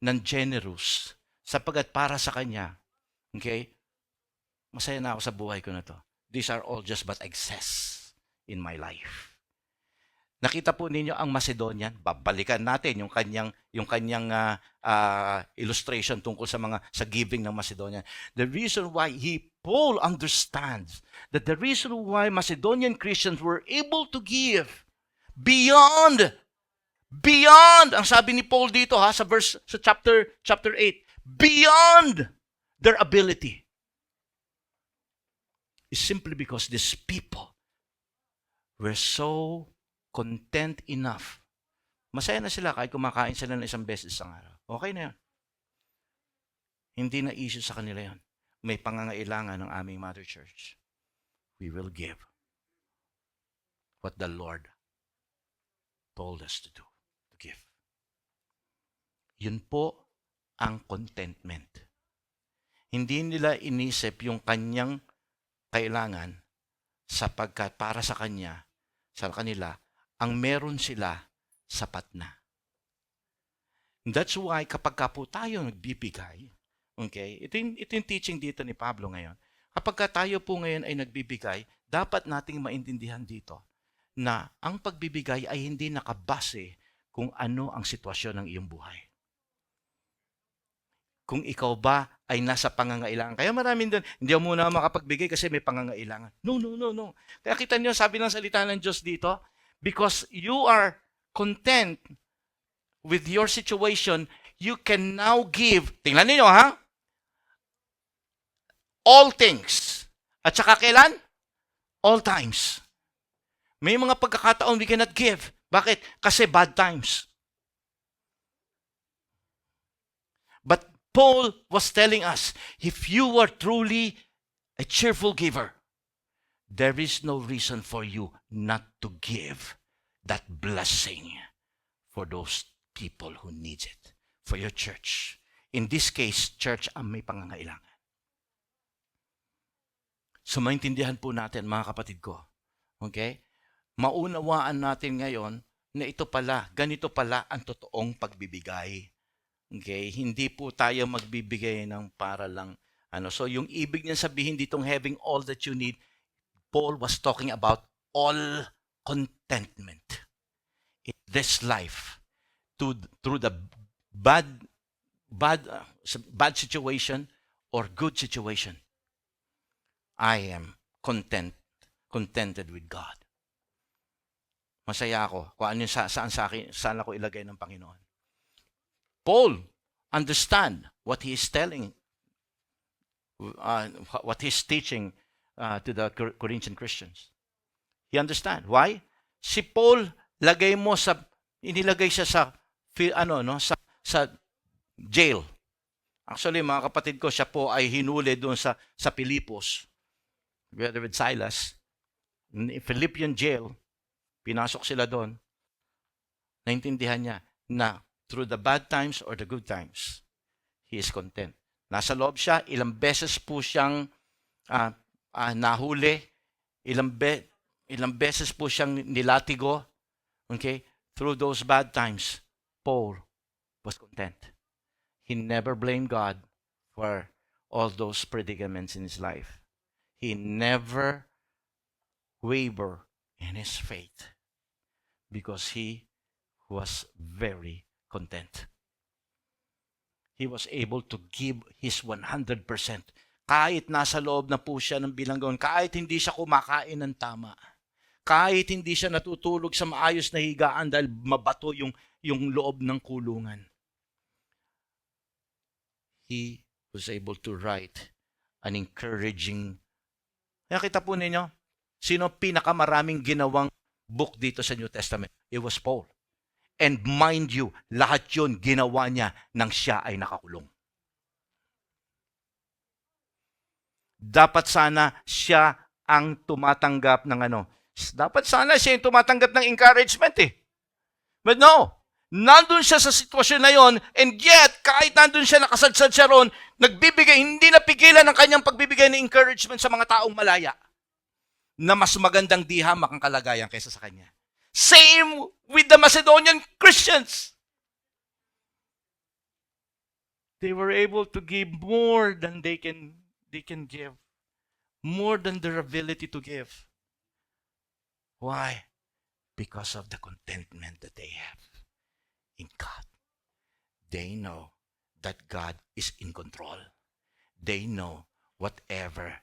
ng generous sapagkat para sa kanya, okay, masaya na ako sa buhay ko na to. These are all just but excess in my life. Nakita po ninyo ang Macedonian, babalikan natin yung kanyang illustration tungkol sa giving ng Macedonian. The reason why Paul understands that the reason why Macedonian Christians were able to give beyond ang sabi ni Paul dito sa chapter 8, beyond their ability, is simply because these people were so content enough. Masaya na sila kahit kumakain sila ng isang beses sa araw. Okay na yun. Hindi na issue sa kanila yun. May pangangailangan ng aming Mother Church. We will give what the Lord told us to do, to give. Yun po ang contentment. Hindi nila inisip yung kanyang kailangan sapagkat para sa kanila, ang meron sila, sapat na. That's why kapag po tayo nagbibigay, okay, ito yung teaching dito ni Pablo ngayon. Kapag tayo po ngayon ay nagbibigay, dapat nating maintindihan dito na ang pagbibigay ay hindi nakabase kung ano ang sitwasyon ng iyong buhay. Kung ikaw ba ay nasa pangangailangan. Kaya maraming doon, hindi ako muna makapagbigay kasi may pangangailangan. No. Kaya kita niyo, sabi ng salita ng Diyos dito, because you are content with your situation, you can now give. Tingnan niyo all things. At saka kailan? All times. May mga pagkakataon we cannot give. Bakit? Kasi bad times. But Paul was telling us, if you are truly a cheerful giver, there is no reason for you not to give. that blessing for those people who needs it. For your church. In this case, church ang may pangangailangan. So maintindihan po natin, mga kapatid ko. Okay? Maunawaan natin ngayon na ito pala, ganito pala ang totoong pagbibigay. Okay? Hindi po tayo magbibigay ng para lang. So yung ibig niya sabihin ditong having all that you need, Paul was talking about all contentment in this life through the bad situation or good situation. I am contented with God. Masaya ako kung ano saan ako ilagay ng Panginoon. Paul understand what he is telling, what he's teaching to the Corinthian Christians. He understand. Why? Si Paul, inilagay siya sa jail. Actually, mga kapatid ko, siya po ay hinuli doon sa Pilipos, together with Silas. In Philippian jail, pinasok sila doon. Naintindihan niya na through the bad times or the good times, he is content. Nasa loob siya, ilang beses po siyang nahuli, ilang beses po siyang nilatigo. Okay? Through those bad times, Paul was content. He never blamed God for all those predicaments in his life. He never wavered in his faith because he was very content. He was able to give his 100%. Kahit nasa loob na po siya ng bilanggon, kahit hindi siya kumakain ng tama, kahit hindi siya natutulog sa maayos na higaan dahil mabato yung loob ng kulungan. He was able to write an encouraging. Kaya kita po ninyo, sino pinakamaraming ginawang book dito sa New Testament? It was Paul. And mind you, lahat yun ginawa niya nang siya ay nakakulong. Dapat sana siya ang tumatanggap ng Dapat sana siya yung tumatanggap ng encouragement eh. But no, nandun siya sa sitwasyon na yon, and yet, kahit nandun siya, nakasadsad siya ron, nagbibigay, hindi napigilan ang kanyang pagbibigay ng encouragement sa mga taong malaya na mas magandang dihamak ang kalagayan kaysa sa kanya. Same with the Macedonian Christians. They were able to give more than they can give. More than their ability to give. Why? Because of the contentment that they have in God. They know that God is in control. They know whatever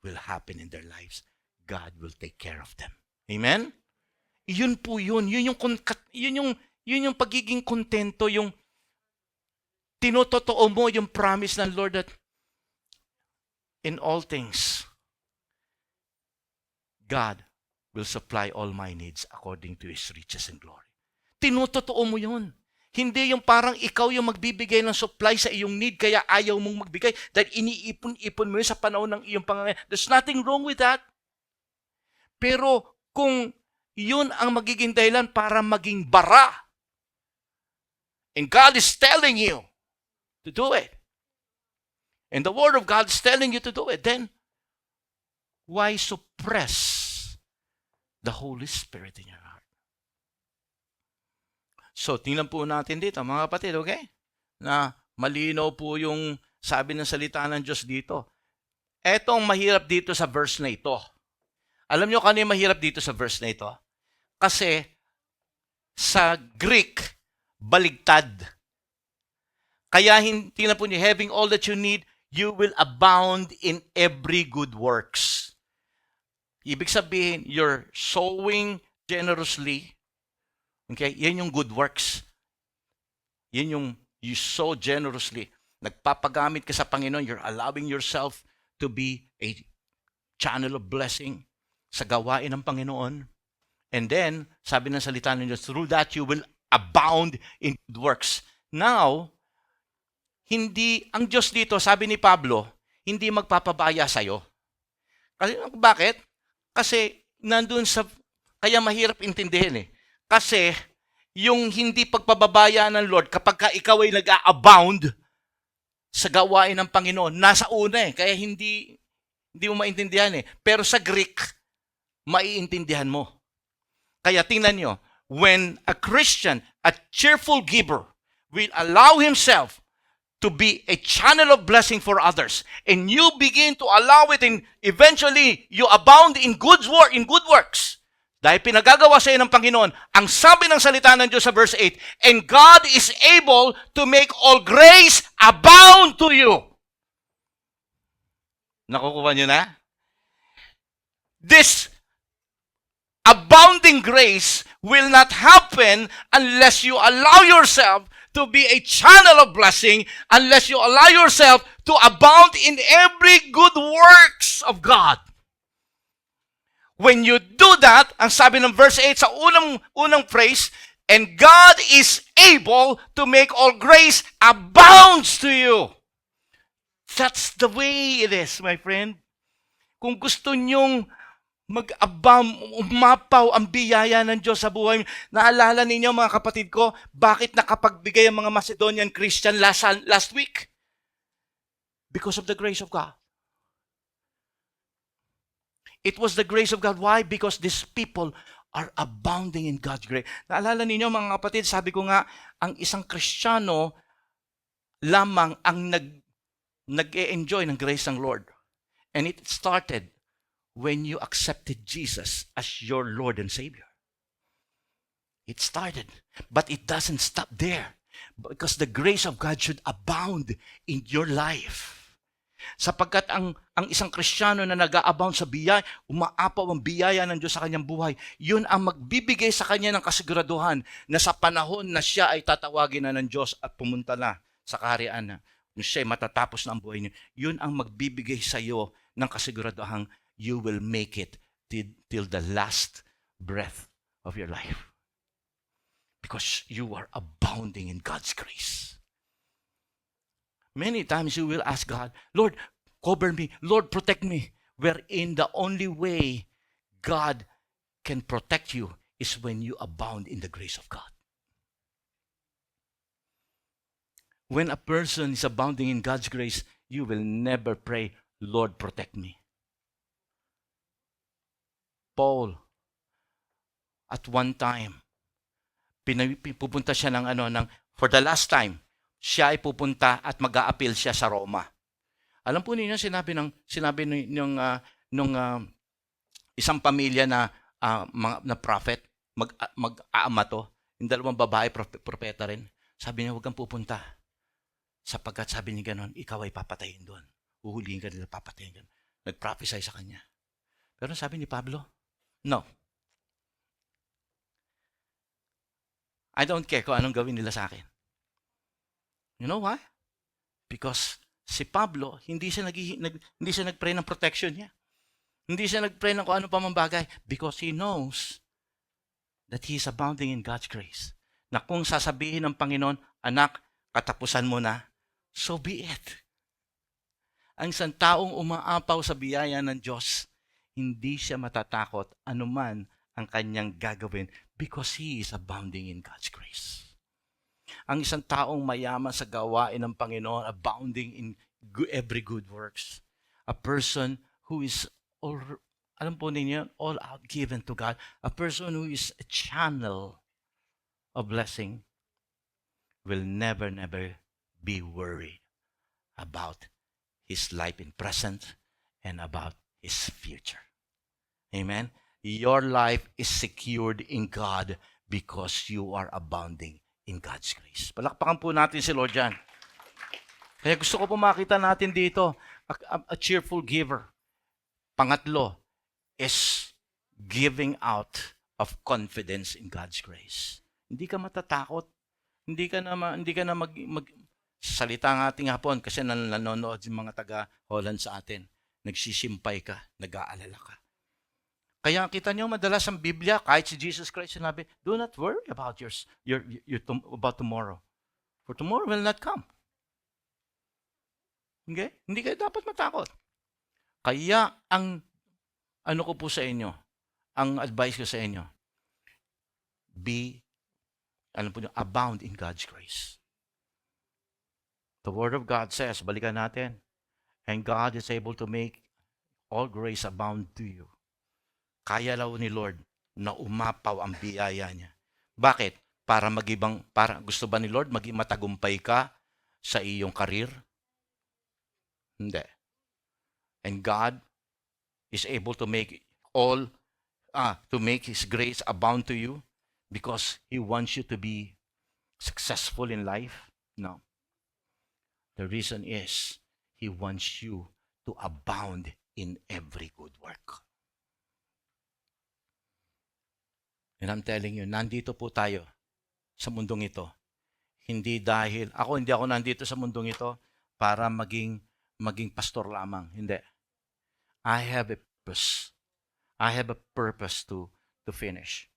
will happen in their lives, God will take care of them. Amen? Yun po yun. Yun yung pagiging kontento, yung tinototoo mo yung promise ng Lord that in all things, God will supply all my needs according to His riches and glory. Tinototoo mo yun. Hindi yung parang ikaw yung magbibigay ng supply sa iyong need kaya ayaw mong magbigay dahil iniipon-ipon mo yun sa panahon ng iyong pangangailangan. There's nothing wrong with that. Pero kung yun ang magiging dahilan para maging bara, and God is telling you to do it, and the Word of God is telling you to do it, then why suppress the Holy Spirit in your heart? So, tingnan po natin dito, mga kapatid, okay? Na malinaw po yung sabi ng salita ng Diyos dito. Etong mahirap dito sa verse na ito. Alam nyo kano yung mahirap dito sa verse na ito? Kasi sa Greek, baligtad. Kaya tingnan po niyo, having all that you need, you will abound in every good works. Ibig sabihin, you're sowing generously. Okay? Yan yung good works. Yan yung you sow generously. Nagpapagamit ka sa Panginoon. You're allowing yourself to be a channel of blessing sa gawain ng Panginoon. And then, sabi ng salita ng Diyos, through that you will abound in good works. Now, ang Diyos dito, sabi ni Pablo, hindi magpapabaya sa'yo. Kasi, bakit? Kasi, kaya mahirap intindihin eh. Kasi, yung hindi pagpababaya ng Lord, kapag ka ikaw ay nag-a-abound sa gawain ng Panginoon, nasa una eh. Kaya hindi mo maintindihan eh. Pero sa Greek, maiintindihan mo. Kaya tingnan nyo, when a Christian, a cheerful giver, will allow himself to be a channel of blessing for others, and you begin to allow it, and eventually you abound in good works. Dahil pinagagawa sa iyo ng Panginoon, ang sabi ng salita ng Diyos sa verse 8, and God is able to make all grace abound to you. Nakukuha nyo na? This abounding grace will not happen unless you allow yourself to be a channel of blessing, unless you allow yourself to abound in every good works of God. When you do that, ang sabi ng verse 8 sa unang phrase, and God is able to make all grace abounds to you. That's the way it is, my friend. Kung gusto nyong umapaw ang biyaya ng Diyos sa buhay. Naalala ninyo mga kapatid ko, bakit nakapagbigay ang mga Macedonian Christian last week? Because of the grace of God. It was the grace of God. Why? Because these people are abounding in God's grace. Naalala ninyo mga kapatid, sabi ko nga, ang isang Kristiyano lamang ang nag-e-enjoy ng grace ng Lord. And it started when you accepted Jesus as your Lord and Savior. It started. But it doesn't stop there. Because the grace of God should abound in your life. Sapagkat ang isang Kristiyano na nag-a-abound sa biyaya, umaapaw ang biyaya ng Diyos sa kanyang buhay, yun ang magbibigay sa kanya ng kasiguraduhan na sa panahon na siya ay tatawagin na ng Diyos at pumunta na sa kaharian na siya ay matatapos na ang buhay niya, yun ang magbibigay sa iyo ng kasiguraduhang you will make it till the last breath of your life. Because you are abounding in God's grace. Many times you will ask God, Lord, cover me. Lord, protect me. Wherein the only way God can protect you is when you abound in the grace of God. When a person is abounding in God's grace, you will never pray, Lord, protect me. Paul, at one time, pupunta siya for the last time, siya ay pupunta at mag-a-appeal siya sa Roma. Alam po ninyo, sinabi nung isang pamilya na prophet, mag-aama to, yung dalawang babae, propeta rin. Sabi niya, huwag kang pupunta. Sapagkat sabi niya ganon, ikaw ay papatayin doon. Uhulihin ka nila, papatayin ka. Nag-prophesy sa kanya. Pero sabi ni Pablo, no. I don't care kung anong gawin nila sa akin. You know why? Because si Pablo, hindi siya nag-pray ng protection niya. Hindi siya nag-pray ng kung ano pa mang bagay. Because he knows that he is abounding in God's grace. Na kung sasabihin ng Panginoon, anak, katapusan mo na, so be it. Ang isang taong umaapaw sa biyaya ng Diyos, hindi siya matatakot anuman ang kanyang gagawin because he is abounding in God's grace. Ang isang taong mayaman sa gawain ng Panginoon, abounding in every good works. A person who is all out given to God. A person who is a channel of blessing will never be worried about his life in present and about his future. Amen? Your life is secured in God because you are abounding in God's grace. Palakpakan po natin si Lord dyan. Kaya gusto ko po makita natin dito, a cheerful giver. Pangatlo is giving out of confidence in God's grace. Hindi ka matatakot. Hindi ka na salita ng ating hapon kasi nanonood yung mga taga-Holland sa atin. Nagsisimpay ka, nag-aalala ka. Kaya kita niyo madalas ang Biblia, kahit si Jesus Christ sinabi, do not worry about about tomorrow. For tomorrow will not come. Okay? Hindi kayo dapat matakot. Kaya ang advice ko sa inyo, be, abound in God's grace. The Word of God says, balikan natin, and God is able to make all grace abound to you. Kaya daw ni Lord na umapaw ang biyaya niya. Bakit? Para gusto ba ni Lord maging matagumpay ka sa iyong karir? Hindi. And God is able to make to make His grace abound to you because He wants you to be successful in life? No. The reason is He wants you to abound in every good work. And I'm telling you, nandito po tayo sa mundong ito. Hindi ako nandito sa mundong ito para maging pastor lamang. Hindi. I have a purpose. I have a purpose to finish.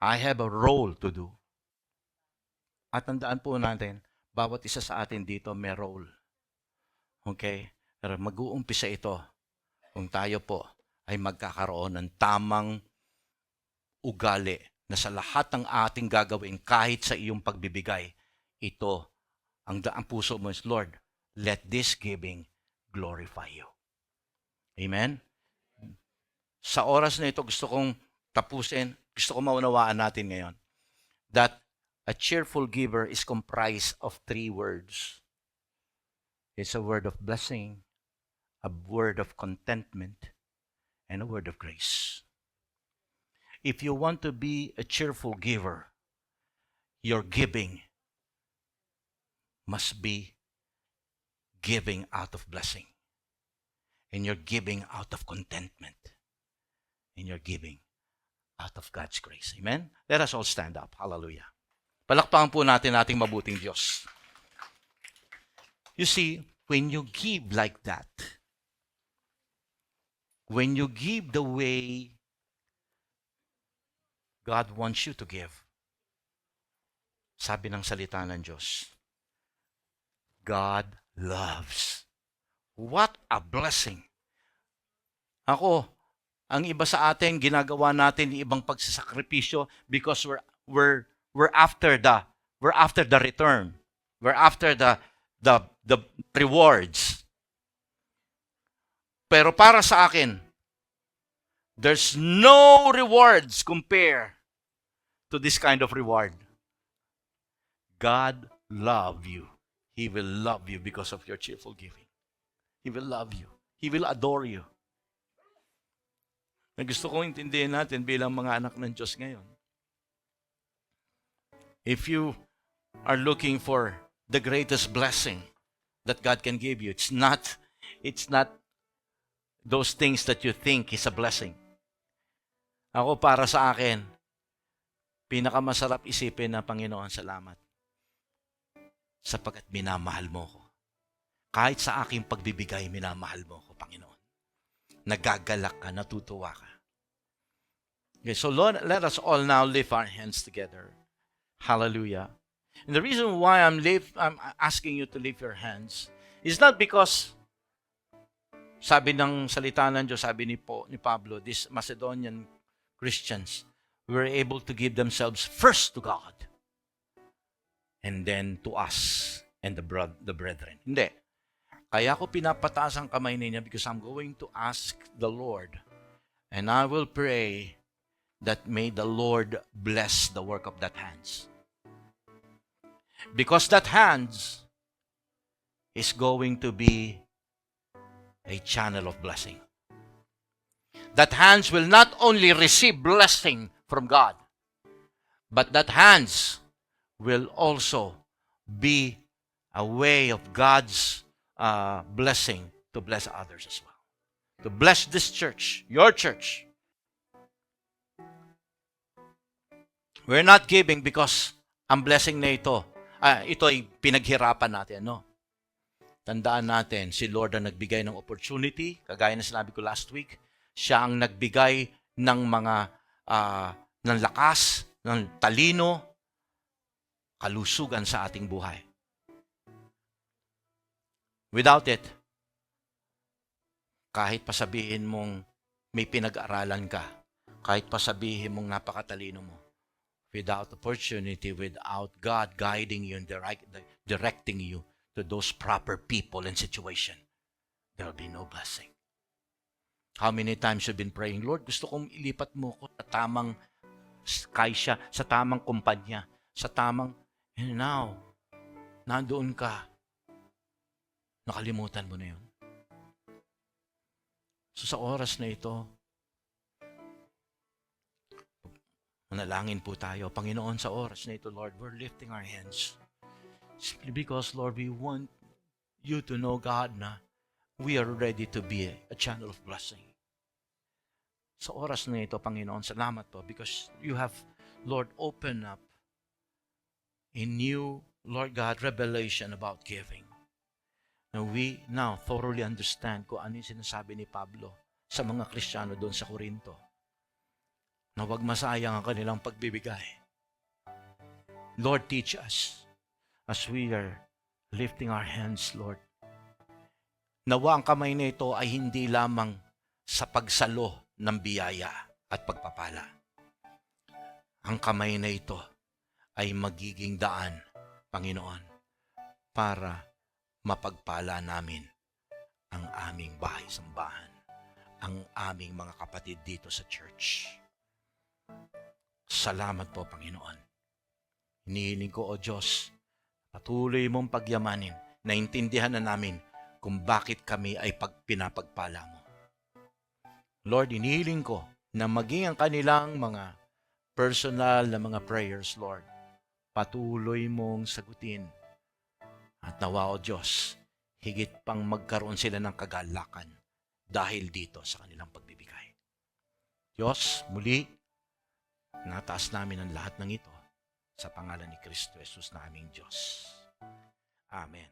I have a role to do. At tandaan po natin, bawat isa sa atin dito may role. Okay? Pero mag-uumpisa ito kung tayo po ay magkakaroon ng tamang ugali na sa lahat ng ating gagawin, kahit sa iyong pagbibigay, ito, ang puso mo is, Lord, let this giving glorify you. Amen? Sa oras na ito, gusto kong maunawaan natin ngayon that a cheerful giver is comprised of 3 words. It's a word of blessing, a word of contentment, and a word of grace. If you want to be a cheerful giver, your giving must be giving out of blessing. And you're giving out of contentment. And you're giving out of God's grace. Amen? Let us all stand up. Hallelujah. Palakpakan po natin ating mabuting Diyos. You see, when you give like that, when you give the way God wants you to give, sabi ng salita ng Diyos, God loves. What a blessing! Ang iba sa atin, ginagawa natin ibang pagsasakripisyo because we're after the return. We're after the rewards. Pero para sa akin, there's no rewards compare to this kind of reward. God love you. He will love you because of your cheerful giving. He will love you. He will adore you. Na gusto kong intindihin natin bilang mga anak ng Diyos ngayon. If you are looking for the greatest blessing that God can give you, it's not those things that you think is a blessing. Ako, para sa akin, pinakamasarap isipin na, Panginoon, salamat. Sapagkat minamahal mo ko. Kahit sa aking pagbibigay, minamahal mo ko, Panginoon. Nagagalak ka, natutuwa ka. Okay, so Lord, let us all now lift our hands together. Hallelujah. And the reason why I'm asking you to lift your hands is not because, sabi ng salita ng Diyos, sabi ni Pablo, these Macedonian Christians were able to give themselves first to God and then to us and the brethren. Hindi. Kaya ako pinapataas ang kamay niya because I'm going to ask the Lord and I will pray that may the Lord bless the work of that hands. Because that hands is going to be a channel of blessing. That hands will not only receive blessing from God, but that hands will also be a way of God's blessing to bless others as well. To bless this church, your church. We're not giving because ang blessing na ito ay pinaghirapan natin, no? Tandaan natin, si Lord ang nagbigay ng opportunity, kagaya na sinabi ko last week. Siya ang nagbigay ng mga ng lakas, ng talino, kalusugan sa ating buhay. Without it, kahit pa sabihin mong may pinag-aralan ka, kahit pa sabihin mong napakatalino mo, without opportunity, without God guiding you and directing you to those proper people and situation, there will be no blessing. How many times you've been praying, Lord, gusto kong ilipat mo ko sa tamang kaisya, sa tamang kumpanya, sa tamang, and now, nandoon ka. Nakalimutan mo na yun. So sa oras na ito, manalangin po tayo. Panginoon, sa oras na ito, Lord, we're lifting our hands. Simply because, Lord, we want you to know, God, na we are ready to be a channel of blessing. Sa oras na ito, Panginoon, salamat po because you have, Lord, opened up a new, Lord God, revelation about giving. And we now thoroughly understand kung ano yung sinasabi ni Pablo sa mga Kristiyano doon sa Corinto. Na huwag masayang ang kanilang pagbibigay. Lord, teach us as we are lifting our hands, Lord. Nawa ang kamay na ito ay hindi lamang sa pagsalo ng biyaya at pagpapala. Ang kamay na ito ay magiging daan, Panginoon, para mapagpala namin ang aming bahay-sambahan, ang aming mga kapatid dito sa church. Salamat po, Panginoon. Hinihiling ko, O Diyos, patuloy mong pagyamanin, naintindihan na namin kung bakit kami ay pinapagpala mo. Lord, hinihiling ko na maging ang kanilang mga personal na mga prayers, Lord, patuloy mong sagutin. At nawa, O Diyos, higit pang magkaroon sila ng kagalakan dahil dito sa kanilang pagbibigay. Diyos, muli, nataas namin ang lahat ng ito sa pangalan ni Kristo Jesus na aming Diyos. Amen.